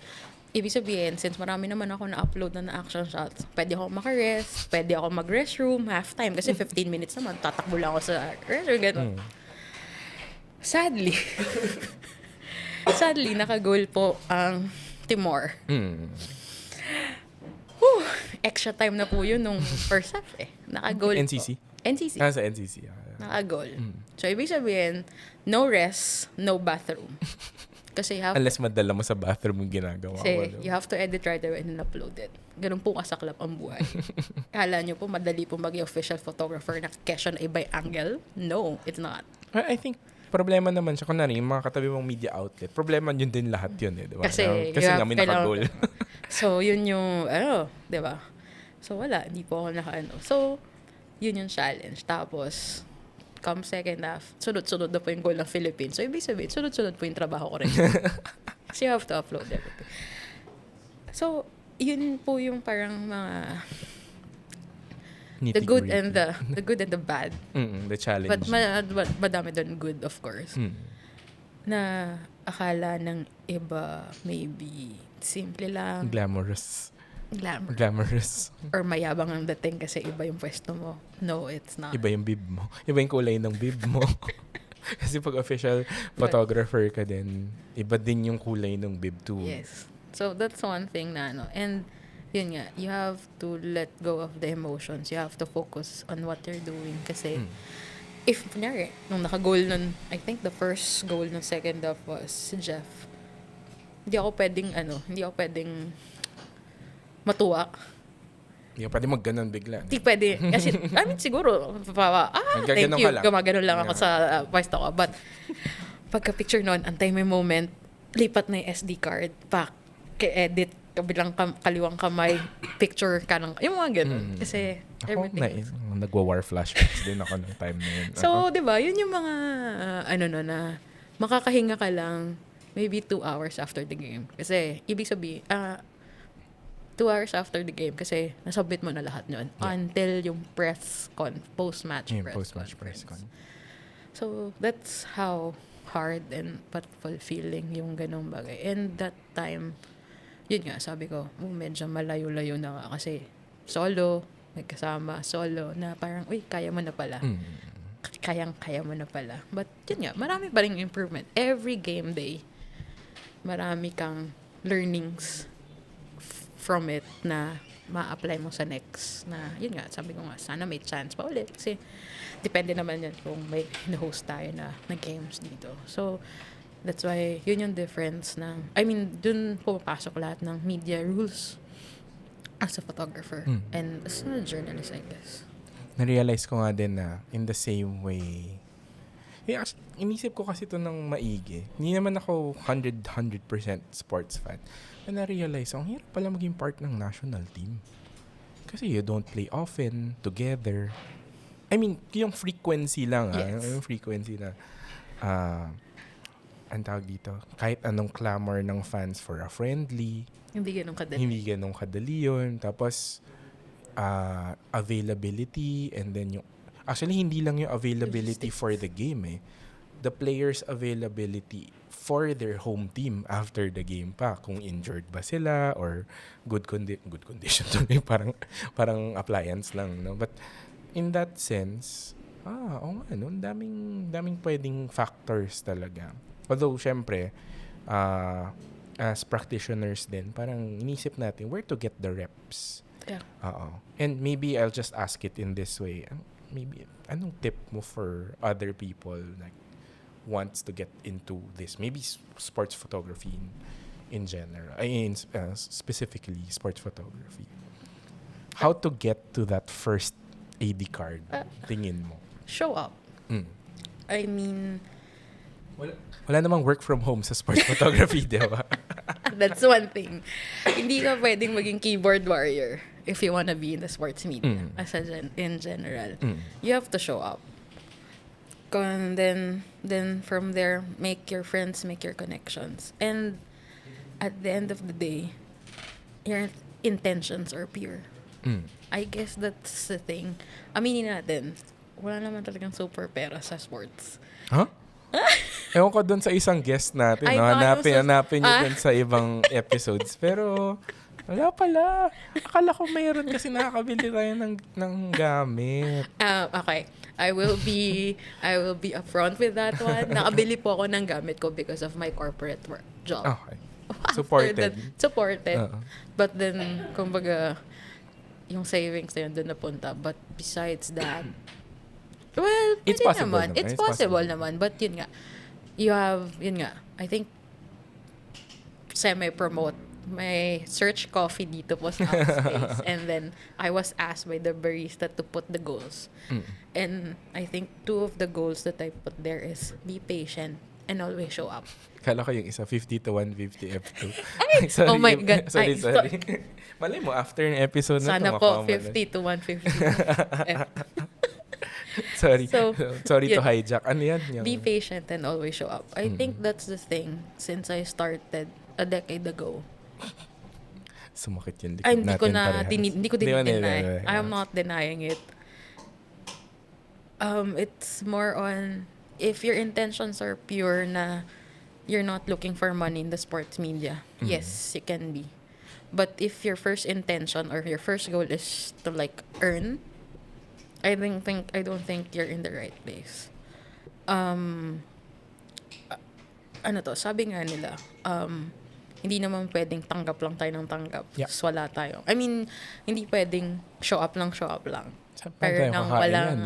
S2: Ibig sabihin, since marami naman ako na-upload na action shots, pwede ako makarest, pwede ako mag-restroom, halftime. Kasi 15 minutes naman, tatakbo lang ako sa restroom, gano'n. Sadly, naka-goal po ang Timor. Extra time na po yun nung first half Naka-goal
S1: NCC?
S2: po. NCC.
S1: Sa NCC.
S2: Naka-goal. So, ibig sabihin, no rest, no bathroom. Kasi
S1: unless madala mo sa bathroom yung ginagawa.
S2: Kasi you have to edit right away and upload it. Ganun po kasaklap ang buhay. Kala nyo po, madali po maging official photographer na kesyo na iba angle? No, it's not.
S1: I think, problema naman siya. Kunwari, yung mga katabi mong media outlet, problema yun din lahat yun diba?
S2: Kasi
S1: nga may naka-goal.
S2: So, yun yung, diba? So, wala. Hindi po ako So, yun yung challenge. Tapos, come second half, sunod-sunod na po yung goal ng Philippines. So, ibig sabihin, sunod-sunod po yung trabaho ko rin. Kasi you have to upload everything. So, yun po yung parang mga the good and the bad.
S1: The challenge.
S2: But madami doon good, of course. Na akala ng iba maybe simple lang.
S1: Glamorous.
S2: Or mayabang ang dating kasi iba yung pwesto mo. No, it's not.
S1: Iba yung bib mo. Iba yung kulay ng bib mo. Kasi pag official photographer ka din, iba din yung kulay ng bib too.
S2: Yes. So, that's one thing na And, yun nga, you have to let go of the emotions. You have to focus on what you're doing. Kasi, if, kunyari, nung naka-goal nun, I think the first goal ng second half was si Jeff. Hindi ako pwedeng matuwa.
S1: Hindi ka pwede mag-ganon bigla.
S2: Hindi pwede. Kasi, siguro, thank you. Gumaganon lang ako sa pwesto ko. But, pagka-picture nun, antay may moment, lipat na yung SD card, edit, kabilang kaliwang kamay, picture ka ng, yung mga ganun. Kasi, everything.
S1: Nagwa-war flashbacks din ako ng time na yun.
S2: So, di ba, yun yung mga, na makakahinga ka lang, maybe 2 hours after the game. Kasi, ibig sabihin, 2 hours after the game, kasi nasubmit mo na lahat yun. Yeah. Until yung post-match press con. So, that's how hard and but fulfilling yung ganong bagay. And that time, yun nga, sabi ko, medyo malayo-layo na nga kasi solo, may kasama, solo, na parang, kaya mo na pala. Kaya mo na pala. But yun nga, marami pa rin improvement. Every game day, marami kang learnings from it na ma-apply mo sa next na, yun nga, sabi ko nga, sana may chance pa ulit. Kasi, depende naman yan kung may host tayo na games dito. So, that's why, yun yung difference ng, dun pumapasok lahat ng media rules as a photographer and as a journalist, I guess.
S1: Na-realize ko nga din na in the same way, inisip ko kasi ito ng maigi. Hindi naman ako 100% sports fan. And na-realize, ang hirap pala maging part ng national team. Kasi you don't play often, together. Yung frequency lang.
S2: Yes.
S1: Yung frequency na, ang tawag dito, kahit anong clamor ng fans for a friendly.
S2: Hindi ganun kadali
S1: yun. Tapos, availability, and then actually, hindi lang yung availability for the game the players' availability for their home team after the game pa. Kung injured ba sila or good condition tuloy, parang appliance lang, no? But in that sense, daming pwedeng factors talaga. Although, syempre, as practitioners din, parang inisip natin where to get the reps.
S2: Yeah.
S1: And maybe I'll just ask it in this way. Maybe, anong tip mo for other people like wants to get into this? Maybe sports photography in general. Specifically sports photography. How to get to that first AD card? Tingin mo?
S2: Show up.
S1: Wala namang work from home sa sports photography, di ba?
S2: That's one thing. Hindi ka pwedeng maging keyboard warrior if you wanna be in the sports media in general. You have to show up. And then from there, make your friends, make your connections. And at the end of the day, your intentions are pure. I guess that's the thing. Aminin natin, wala naman talagang super pera sa sports.
S1: Huh? Ewan ko dun sa isang guest natin. Hanapin nyo dun sa ibang episodes. Pero, wala pala. Akala ko mayroon kasi nakakabili tayo ng gamit.
S2: Okay. I will be upfront with that one. Nakabili po ako ng gamit ko because of my corporate work job.
S1: Okay. Supported.
S2: But then, kumbaga, yung savings na yun doon napunta. But besides that, well,
S1: it's possible naman.
S2: It's possible naman. But yun nga, I think, semi-promote may search coffee dito po sa Azkals. And then, I was asked by the barista to put the goals. And I think 2 of the goals that I put there is be patient and always show up.
S1: Kala ko yung isa, 50 to 150 F2.
S2: Sorry, oh my God.
S1: Sorry. Malay mo, after yung episode na
S2: sana po, 50 to 150 F.
S1: Sorry.
S2: So,
S1: sorry to hijack. Ano yan?
S2: Be patient and always show up. I think that's the thing since I started a decade ago.
S1: Sumakit yung likod natin
S2: hindi ko deny. I'm not denying it. It's more on if your intentions are pure na you're not looking for money in the sports media. Yes, you can be. But if your first intention or your first goal is to like earn, I don't think you're in the right place. Sabi nga nila, hindi naman pwedeng tanggap lang tayo ng tanggap.
S1: Yeah.
S2: Wala tayo. Hindi pwedeng show up lang.
S1: Pero nang walang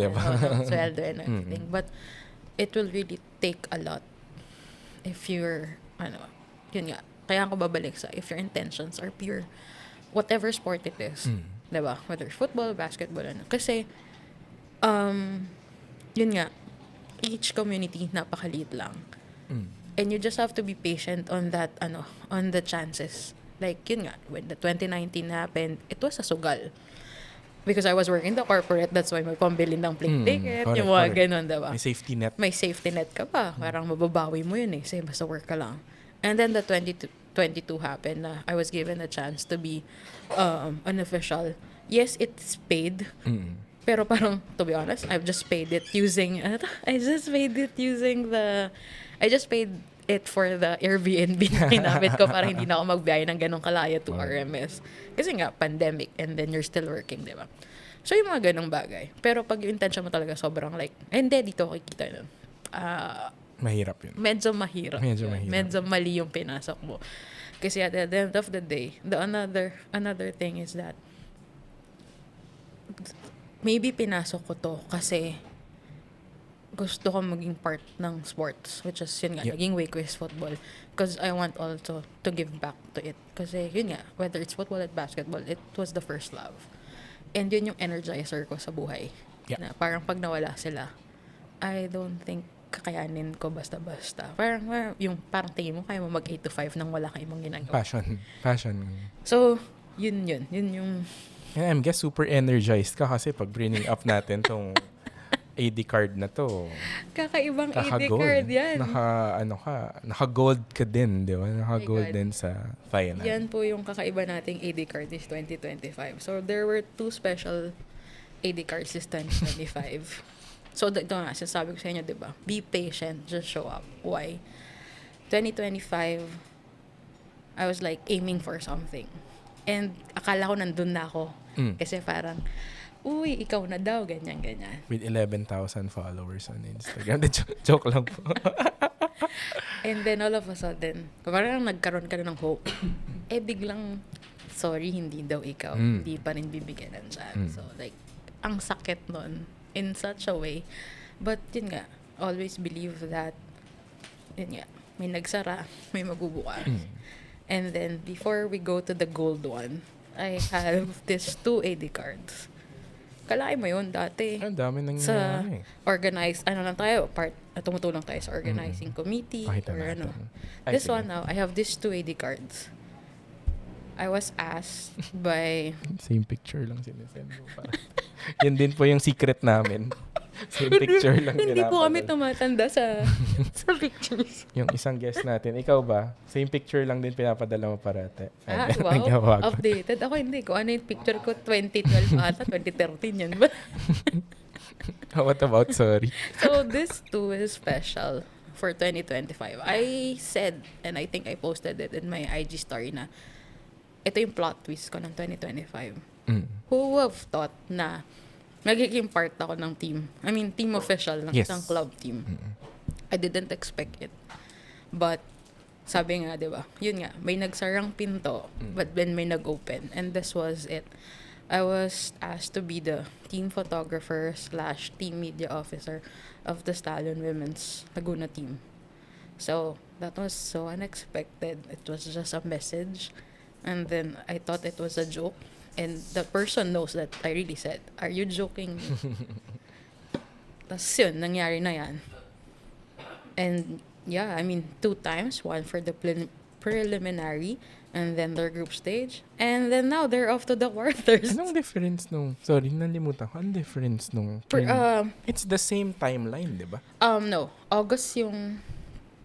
S2: sweldo and everything. But it will really take a lot if you're, yun nga. Kaya ako babalik sa, if your intentions are pure, whatever sport it is. Diba? Whether football, basketball, Kasi, yun nga, each community, napakaliit lang. And you just have to be patient on that, on the chances. Like, yun nga, when the 2019 happened, it was a sugal. Because I was working the corporate, that's why may pambili ng plane ticket, yung mga ganun, diba?
S1: May safety net
S2: ka pa. Parang mababawi mo yun Say, basta work ka lang. And then the 2022 happened na I was given a chance to be an official. Yes, it's paid. Pero parang, to be honest, I just paid it for the Airbnb na kinamit ko para hindi na ako magbiyahe ng ganong kalaya to RMS. Kasi nga, pandemic, and then you're still working, di ba? So, yung mga ganong bagay. Pero pag yung intention mo talaga sobrang like, hindi, dito ako kikita nun.
S1: Mahirap yun.
S2: Medyo mahirap. Medyo mali yung pinasok mo. Kasi at the end of the day, another thing is that maybe pinasok ko to kasi gusto ko maging part ng sports, which is yun nga, naging way ko is football. Because I want also to give back to it. Kasi yun nga, whether it's football or basketball, it was the first love. And yun yung energizer ko sa buhay. Na parang pag nawala sila, I don't think kakayanin ko basta-basta. Parang tingin mo, kaya mo mag 8 to 5 nang wala kang ibang ginagawa.
S1: Passion.
S2: So, yun yung...
S1: Yeah, I'm guess super energized ka kasi pag bringing up natin tong AD card na to.
S2: Kakaibang AD card yan.
S1: Naka-gold ka din, di ba? Naka-gold din sa final.
S2: Yan po yung kakaiba nating AD card this 2025. So, there were 2 special AD cards this 2025. So, ito nga, sinasabi ko sa inyo, di ba? Be patient, just show up. Why? 2025, I was like aiming for something. And akala ko nandun na ako. Kasi parang, uy, ikaw na daw, ganyan.
S1: With 11,000 followers on Instagram. Joke lang po.
S2: And then all of a sudden, parang nagkaroon ka na ng hope. Biglang, sorry, hindi daw ikaw. Hindi pa rin bibigyan ng chance. So like, ang sakit nun in such a way. But yun nga, always believe that, yun nga, may nagsara, may magbubukas. And then, before we go to the gold one, I have these 2 AD cards. Kalay mo yun dati.
S1: Ang dami nang
S2: sa organized, lang tayo, tumutulong tayo sa organizing committee.
S1: Pakita
S2: or
S1: natin.
S2: This one now, I have these 2 AD cards. I was asked by...
S1: Same picture lang sinesend mo. Yan din po yung secret namin. Same picture lang.
S2: Hindi po kami tumatanda sa pictures.
S1: Yung isang guest natin, ikaw ba? Same picture lang din pinapadala mo parate.
S2: Wow. Updated. Ako hindi ko. Ano yung picture ko? 2012 ata, 2013 yan ba?
S1: What about, sorry?
S2: So, this too is special for 2025. I said, and I think I posted it in my IG story na, ito yung plot twist ko ng 2025. Who would have thought na magiging part ako ng team. I mean, team official ng isang club team. I didn't expect it. But, sabi nga, di ba? Yun nga, may nagsarang pinto, but then may nag-open. And this was it. I was asked to be the team photographer / team media officer of the Stallion Women's Laguna team. So, that was so unexpected. It was just a message. And then, I thought it was a joke. And the person knows that I really said, "Are you joking?" Tapos yun, nangyari na yan. And yeah, I mean, 2 times. One for the preliminary, and then their group stage. And then now, they're off to the quarters.
S1: Anong difference nung... Sorry, nalimutan ko. Anong difference nung... it's the same timeline, di ba?
S2: No. August yung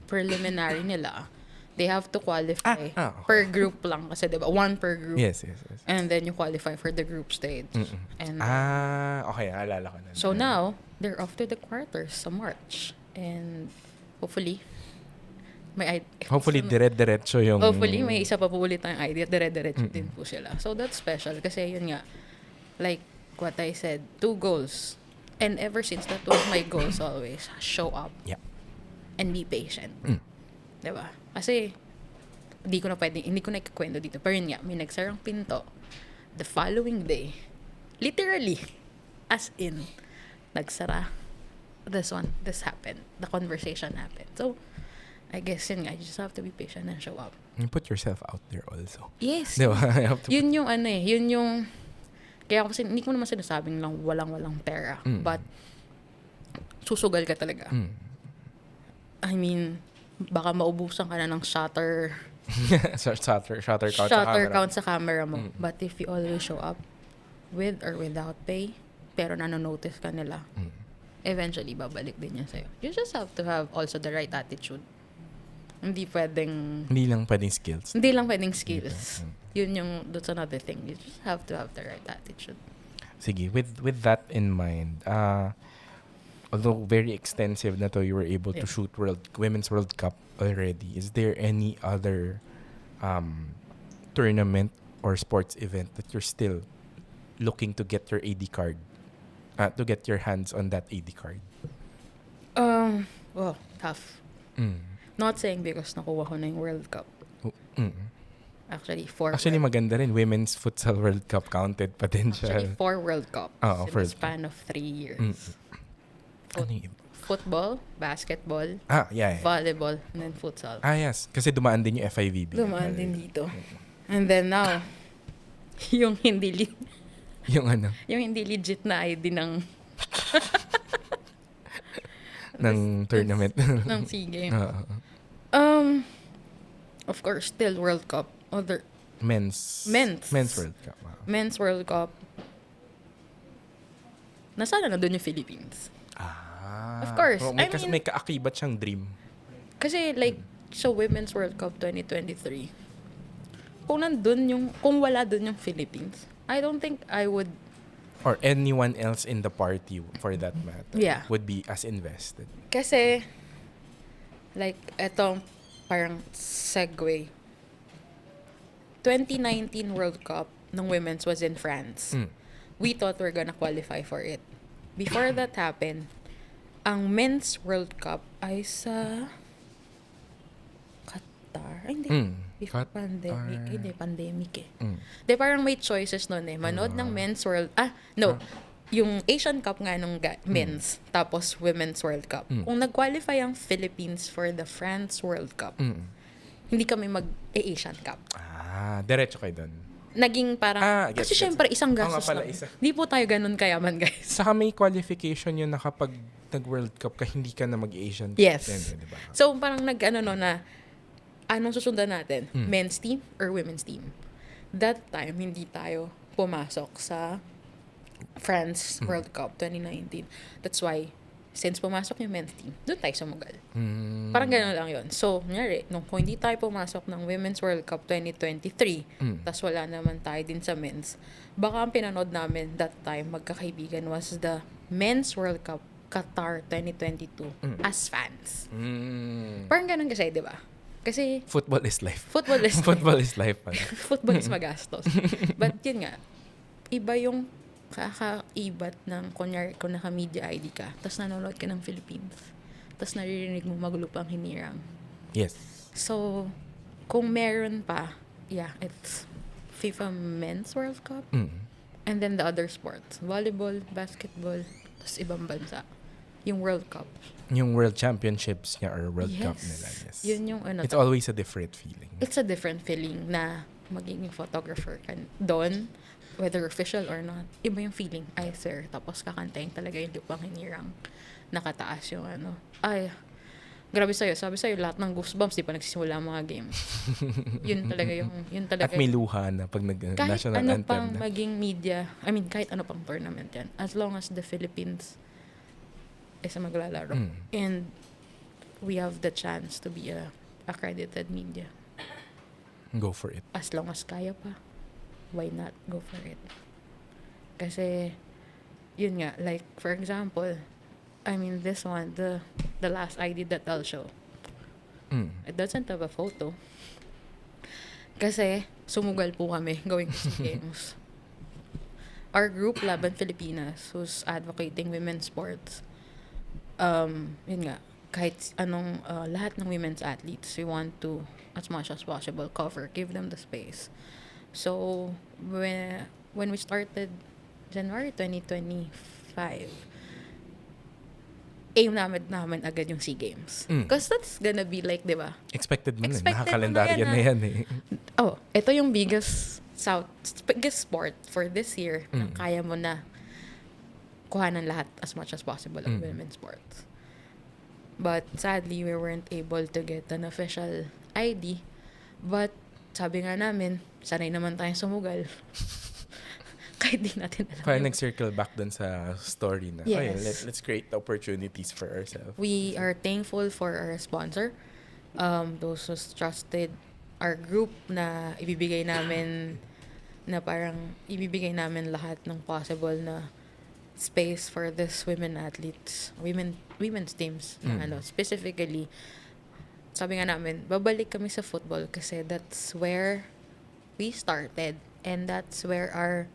S2: preliminary nila. They have to qualify
S1: okay.
S2: per group lang kasi diba? 1 per group.
S1: Yes.
S2: And then you qualify for the group stage. And
S1: okay. Alala ko na.
S2: So now, they're off to the quarters sa March. And hopefully,
S1: dire-diretso yung...
S2: Hopefully, may isa pa po ulit tayong idea. Dire-diretso din po sila. So that's special kasi yun nga, like what I said, 2 goals. And ever since, that was my goals always. Show up.
S1: Yeah.
S2: And be patient. Diba? Kasi, hindi ko na ikakwento dito. Pero yun nga, may nagsarang pinto. The following day, literally, as in, nagsara. This happened. The conversation happened. So, I guess yun nga, you just have to be patient and show up.
S1: You put yourself out there also.
S2: Yes.
S1: Diba?
S2: Yun yung yun yung, kaya kasi hindi ko naman sinasabing lang walang pera. But, susugal ka talaga. I mean, baka maubusan ka na ng shutter count sa camera mo. But if you always show up with or without pay, pero nanonotice ka nila, eventually babalik din yan sa'yo. You just have to have also the right attitude. Hindi
S1: lang pwedeng skills.
S2: That's another thing. You just have to have the right attitude.
S1: Sige, with that in mind, although very extensive na to, you were able to shoot Women's World Cup already. Is there any other tournament or sports event that you're still looking to get your AD card, to get your hands on that AD card?
S2: Tough. Not saying because nakuha ko na yung World Cup. Actually, 4
S1: Actually, maganda rin. Women's Futsal World Cup counted pa din siya.
S2: Actually, 4 World Cups
S1: Oo,
S2: in the
S1: World
S2: span of 3 years.
S1: Ano yun?
S2: Football, basketball,
S1: Yeah.
S2: volleyball, and then futsal.
S1: Yes. Kasi dumaan din yung FIVB.
S2: Dumaan din dito. And then now, yung hindi
S1: Yung ano?
S2: yung hindi legit na ID ng
S1: ng tournament.
S2: ng SEA Games.
S1: Oo.
S2: Of course, still World Cup. Other
S1: Men's World Cup.
S2: Men's World Cup. Nasaan na doon yung Philippines? Of course.
S1: May kaakibat siyang dream.
S2: Kasi like, so Women's World Cup 2023, kung wala doon yung Philippines, I don't think I would,
S1: or anyone else in the party for that matter,
S2: Yeah.
S1: would be as invested.
S2: kasi, like, etong parang segue. 2019 World Cup ng women's was in France. We thought we're gonna qualify for it. Before that happened, ang men's World Cup ay sa Qatar. Ay, hindi. Before
S1: Qatar.
S2: pandemic. Hindi, pandemic eh. Di parang may choices nun eh. Manood ng men's World... No. Yung Asian Cup nga nung men's, tapos women's World Cup. Kung nag-qualify ang Philippines for the France World Cup, hindi kami mag-Asian Cup.
S1: Diretso kayo doon.
S2: Naging parang... kasi syempre, isang gastos
S1: pala,
S2: lang.
S1: isa.
S2: Hindi po tayo ganun kayaman, guys.
S1: Saka may qualification yun na kapag nag-World Cup ka, hindi ka na mag-Asian Cup.
S2: Yes.
S1: Din, diba?
S2: So, parang na anong susundan natin? Men's team or women's team? That time, hindi tayo pumasok sa France World Cup 2019. That's why, since pumasok yung men's team, doon tayo sumugal. Parang gano'n lang yun. So, nyari, kung hindi tayo pumasok ng Women's World Cup 2023, tas wala naman tayo din sa men's, baka ang pinanood namin that time, magkakaibigan, was the Men's World Cup Qatar 2022 as fans. Parang gano'n kasi, di ba? Kasi
S1: football is life.
S2: Football is
S1: life.
S2: Football is magastos. But yun nga, iba yung kakaibat ng, kunyari, kung naka-media ID ka, tapos nanonood ka ng Philippines, tapos naririnig mo maglupang hinirang.
S1: Yes.
S2: So, kung meron pa, it's FIFA Men's World Cup, and then the other sports, volleyball, basketball, tapos ibang bansa. Yung World Cup.
S1: Yung World Championships niya or World Cup nila. Yes.
S2: Yun yung
S1: It's always a different feeling.
S2: It's a different feeling na magiging photographer ka doon, whether official or not. Iba yung feeling. I swear. Tapos kakantayin talaga yung lupang hinirang. Nakataas yung Ay, grabe sa'yo. Sabi sa'yo, lahat ng goosebumps, di pa nagsisimula ang mga games. Yun talaga.
S1: At may luha na pag nag-national
S2: anthem. Kahit ano
S1: anthem
S2: pang
S1: na.
S2: maging media, kahit ano pang tournament yan. As long as the Philippines is maglalaro. And we have the chance to be a accredited media.
S1: Go for it.
S2: As long as kaya pa, why not go for it? Kasi, yun nga, like, for example, this one, the last ID that I'll show, it doesn't have a photo. Kasi, sumugal po kami going to SEA Games. Our group, Laban, Filipinas, who's advocating women's sports, yun nga, kahit anong, lahat ng women's athletes, we want to, as much as possible, give them the space. So, when we started January 2025, aim namin agad yung SEA Games. Because that's gonna be like, di ba?
S1: Expected mo na.
S2: Expected
S1: Nakakalendaryo na yan eh.
S2: Ito yung biggest sport for this year na kaya mo na kuhanan lahat as much as possible of women's sports. But sadly, we weren't able to get an official ID. But sabi nga namin, sanay naman tayong sumugal. Kahit di natin alam.
S1: Kaya nag-circle back dun sa story na,
S2: Yes.
S1: let's create opportunities for ourselves.
S2: We are thankful for our sponsor. Those who's trusted our group na ibibigay namin lahat ng possible na space for this women's teams. Specifically, sabi nga namin, babalik kami sa football kasi that's where we started and that's where our,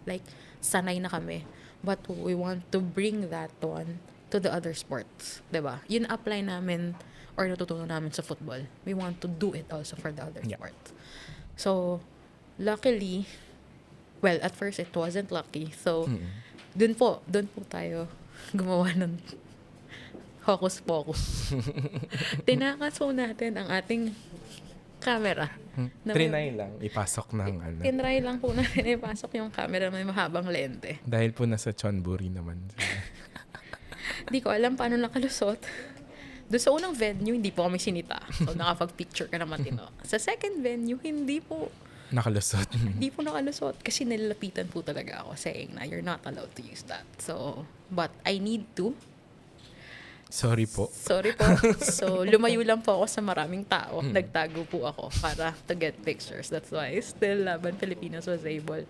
S2: sanay na kami. But we want to bring that one to the other sports. Diba? Yun apply namin or natutunan namin sa football. We want to do it also for the other sports. So, luckily, well, at first it wasn't lucky. So, dun po tayo gumawa ng hocus pocus. Tinakas po natin ang ating camera.
S1: Trinay lang, ipasok ng ano.
S2: Tinry lang po natin ipasok yung camera may mahabang lente.
S1: Dahil po nasa Chonburi naman.
S2: Di ko alam paano nakalusot. Doon sa unang venue, hindi po kami sinita. So, nakapag-picture ka na matino. Sa second venue, hindi po
S1: Nakalusot.
S2: nakalusot. Kasi nilalapitan po talaga ako saying na you're not allowed to use that. So, but I need to.
S1: Sorry po.
S2: So, lumayo lang po ako sa maraming tao. Nagtago po ako para to get pictures. That's why still Laban Filipinas was able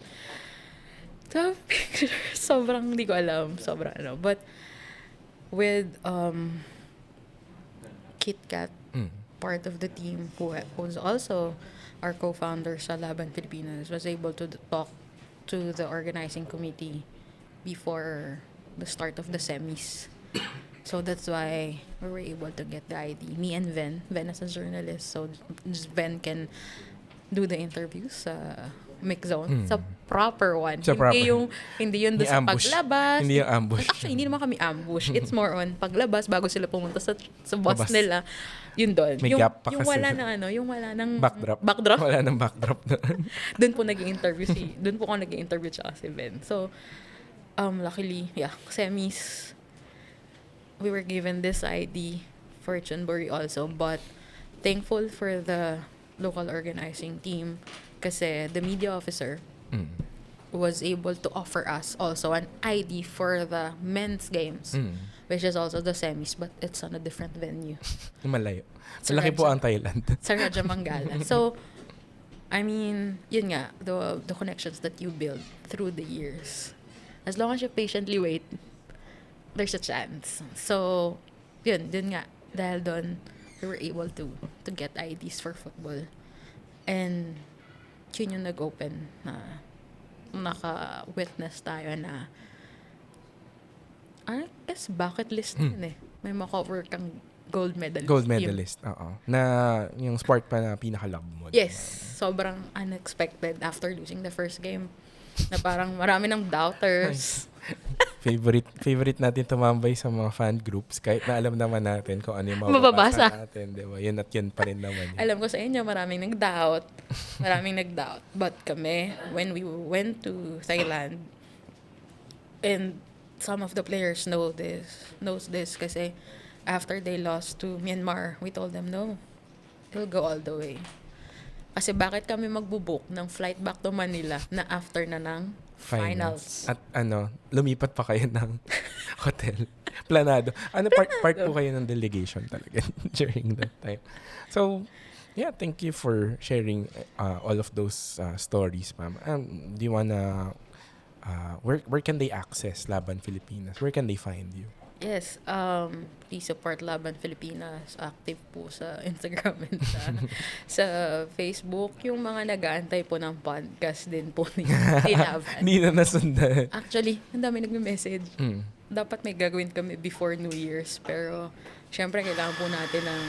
S2: to have pictures. Sobrang hindi ko alam. Sobrang ano. But with Kit Kat, part of the team who's also our co-founder sa Laban Filipinas, was able to talk to the organizing committee before the start of the semis. So that's why we were able to get the ID. Me and Ven as a journalist, so Ven can do the interviews sa mix zone, sa proper one. Hindi yun doon sa paglabas.
S1: Hindi yung ambush.
S2: Actually, hindi naman kami ambush. It's more on paglabas bago sila pumunta sa bus nila. Yun doon.
S1: May gap pa
S2: yung
S1: kasi.
S2: yung wala nang
S1: backdrop. Wala nang backdrop doon.
S2: Doon po doon po ako nag-interview tsaka si Ben. So, luckily, semis, we were given this ID for Chonburi also, but thankful for the local organizing team kasi the media officer was able to offer us also an ID for the men's games, which is also the semis, but it's on a different venue.
S1: Malayo. Malaki po ang Thailand.
S2: Sa Raja Mangala. So, I mean, yun nga, the connections that you build through the years. As long as you patiently wait, there's a chance. So, yun nga, dahil doon, we were able to get IDs for football. And, yun yung nag-open na naka-witness tayo na I guess bucket list yun eh. May makover kang gold medalist.
S1: Gold medalist, oo. Na yung sport pa na pinaka-love mo.
S2: Yes. Sobrang unexpected after losing the first game. Na parang marami ng doubters.
S1: favorite natin tumambay sa mga fan groups kahit na alam naman natin kung ano yung
S2: mababasa
S1: natin, di ba? Yun at yun pa rin naman. Yun.
S2: Alam ko sa inyo, maraming nag-doubt. But kami, when we went to Thailand, and some of the players knows this kasi after they lost to Myanmar, we told them, no, it'll go all the way. Kasi bakit kami magbubook ng flight back to Manila na after na ng finals.
S1: At lumipat pa kayo ng hotel. Planado. Part po kayo ng delegation talaga during that time. So, yeah, thank you for sharing all of those stories, ma'am. Do you wanna, where can they access Laban Filipinas? Where can they find you?
S2: Yes, please support Laban Filipinas. Active po sa Instagram and sa Facebook. Yung mga nag-aantay po ng podcast din po ni Laban.
S1: Hindi na nasundan.
S2: Actually, ang dami nagme-message. Dapat may gagawin kami before New Year's. Pero, syempre, kailangan po natin ng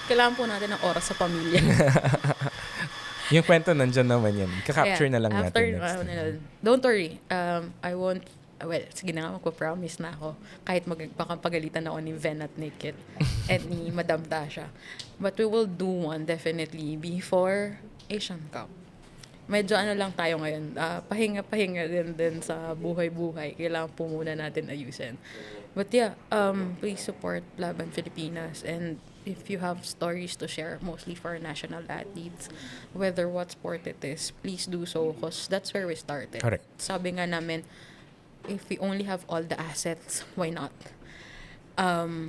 S2: kailangan po natin ng oras sa pamilya.
S1: Yung kwento nandyan naman yan. Kakapture na lang natin next time.
S2: Don't worry. I won't sige na nga, magpa-promise na ako. Kahit magpapagalitan ako ni Ven at Nikit at ni Madam Tasha. But we will do one definitely before Asian Cup. Medyo lang tayo ngayon. Pahinga din sa buhay-buhay. Kailangan po muna natin ayusin. But yeah, please support Laban Filipinas. And if you have stories to share, mostly for national athletes, whether what sport it is, please do so because that's where we started.
S1: Correct.
S2: Sabi nga namin, if we only have all the assets, why not?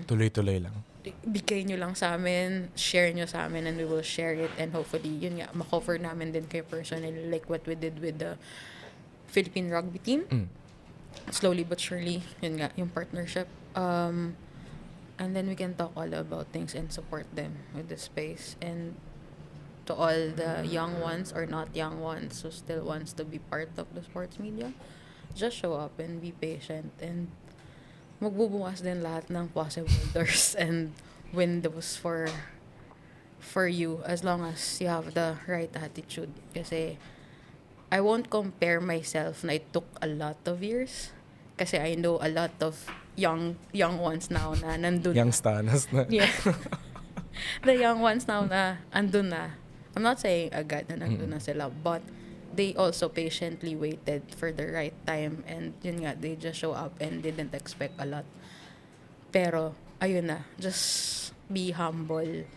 S1: Tuloy-tuloy lang.
S2: Bigay nyo lang sa amin, share nyo sa amin, and we will share it. And hopefully, yun nga, makover namin din kayo personally, like what we did with the Philippine rugby team. Slowly but surely, yun nga, yung partnership. And then we can talk all about things and support them with the space. And to all the young ones or not young ones who still wants to be part of the sports media, just show up and be patient and magbubukas din lahat ng possible doors and windows for for you as long as you have the right attitude. Kasi I won't compare myself na it took a lot of years. Kasi I know a lot of young ones now na nandun
S1: Young
S2: na.
S1: stanas na.
S2: Yeah. The young ones now na andun na. I'm not saying agad na nandun na sila, but they also patiently waited for the right time, and yun nga, they just show up and didn't expect a lot. Pero, ayun na, just be humble.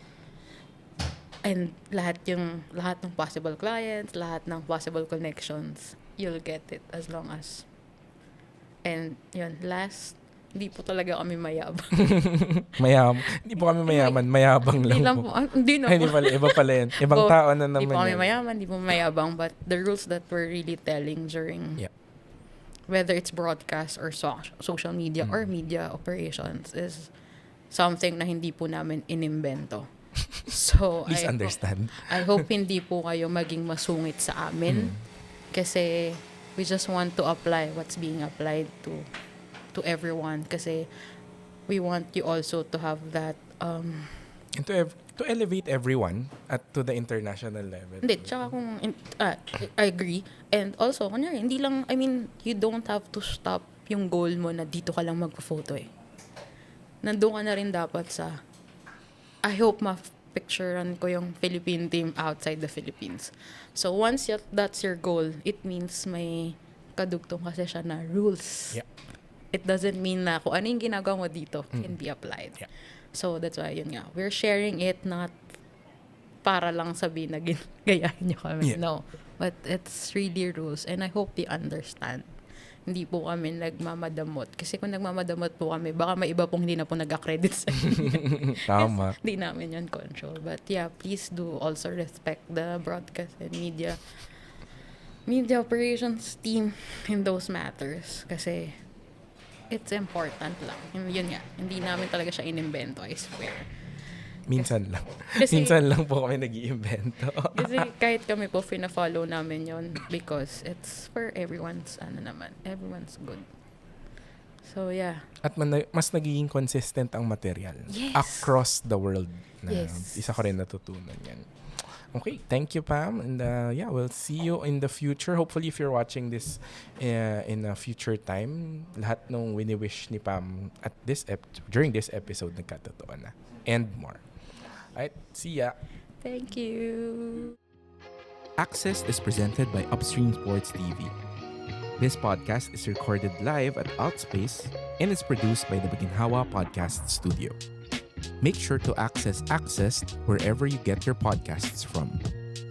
S2: And lahat ng possible clients, lahat ng possible connections, you'll get it as long as. And yun, last, hindi po talaga kami mayabang.
S1: Hindi po kami mayaman, mayabang lang po.
S2: Hindi na
S1: Ay,
S2: po.
S1: Iba pala yun. Ibang tao na naman
S2: Hindi po kami
S1: yan.
S2: mayaman, hindi po mayabang, but the rules that we're really telling during, whether it's broadcast or social media or media operations, is something na hindi po namin inimbento. So,
S1: Please understand.
S2: I hope hindi po kayo maging masungit sa amin. Kasi we just want to apply what's being applied to everyone. Kasi we want you also to have that
S1: And to elevate everyone to the international level.
S2: Hindi, tsaka I agree. And also, kunyari, hindi lang, I mean, you don't have to stop yung goal mo na dito ka lang magpa-photo eh. Nandun ka na rin dapat sa, I hope ma-picturean ko yung Philippine team outside the Philippines. So, once that's your goal, it means may kadugtong kasi siya na rules.
S1: Yeah.
S2: It doesn't mean na kung ano yung ginagawa mo dito can be applied.
S1: Yeah.
S2: So, that's why, yun nga. We're sharing it not para lang sabihin na gayahin nyo kami.
S1: Yeah.
S2: No. But it's really rules. And I hope you understand. Hindi po kami nagmamadamot. Kasi kung nagmamadamot po kami, baka may iba pong hindi na po nag-accredit sa inyo.
S1: Tama.
S2: Hindi namin yun control. But yeah, please do also respect the broadcast and media operations team in those matters. Kasi it's important lang. Yun nga, hindi namin talaga siya inimbento, I swear.
S1: Minsan lang.
S2: Kasi-
S1: Minsan lang po kami nag-iimbento.
S2: Kasi kahit kami po, fina-follow namin yon because it's for everyone's good. So, yeah.
S1: At mas nagiging consistent ang material.
S2: Yes.
S1: Across the world.
S2: Yes.
S1: Isa ko rin natutunan yan. Okay, thank you, Pam. And we'll see you in the future. Hopefully, if you're watching this in a future time, lahat nung wini-wish ni Pam at during this episode, nagkatotoo na. And more. Alright, see ya.
S2: Thank you.
S1: Access is presented by Upstream Sports TV. This podcast is recorded live at Outspace and is produced by the Baginhawa Podcast Studio. Make sure to access wherever you get your podcasts from.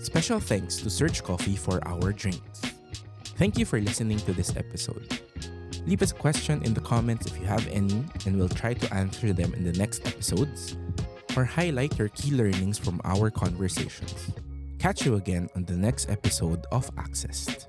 S1: Special thanks to Surge Coffee for our drinks. Thank you for listening to this episode. Leave us a question in the comments if you have any, and we'll try to answer them in the next episodes, or highlight your key learnings from our conversations. Catch you again on the next episode of Access.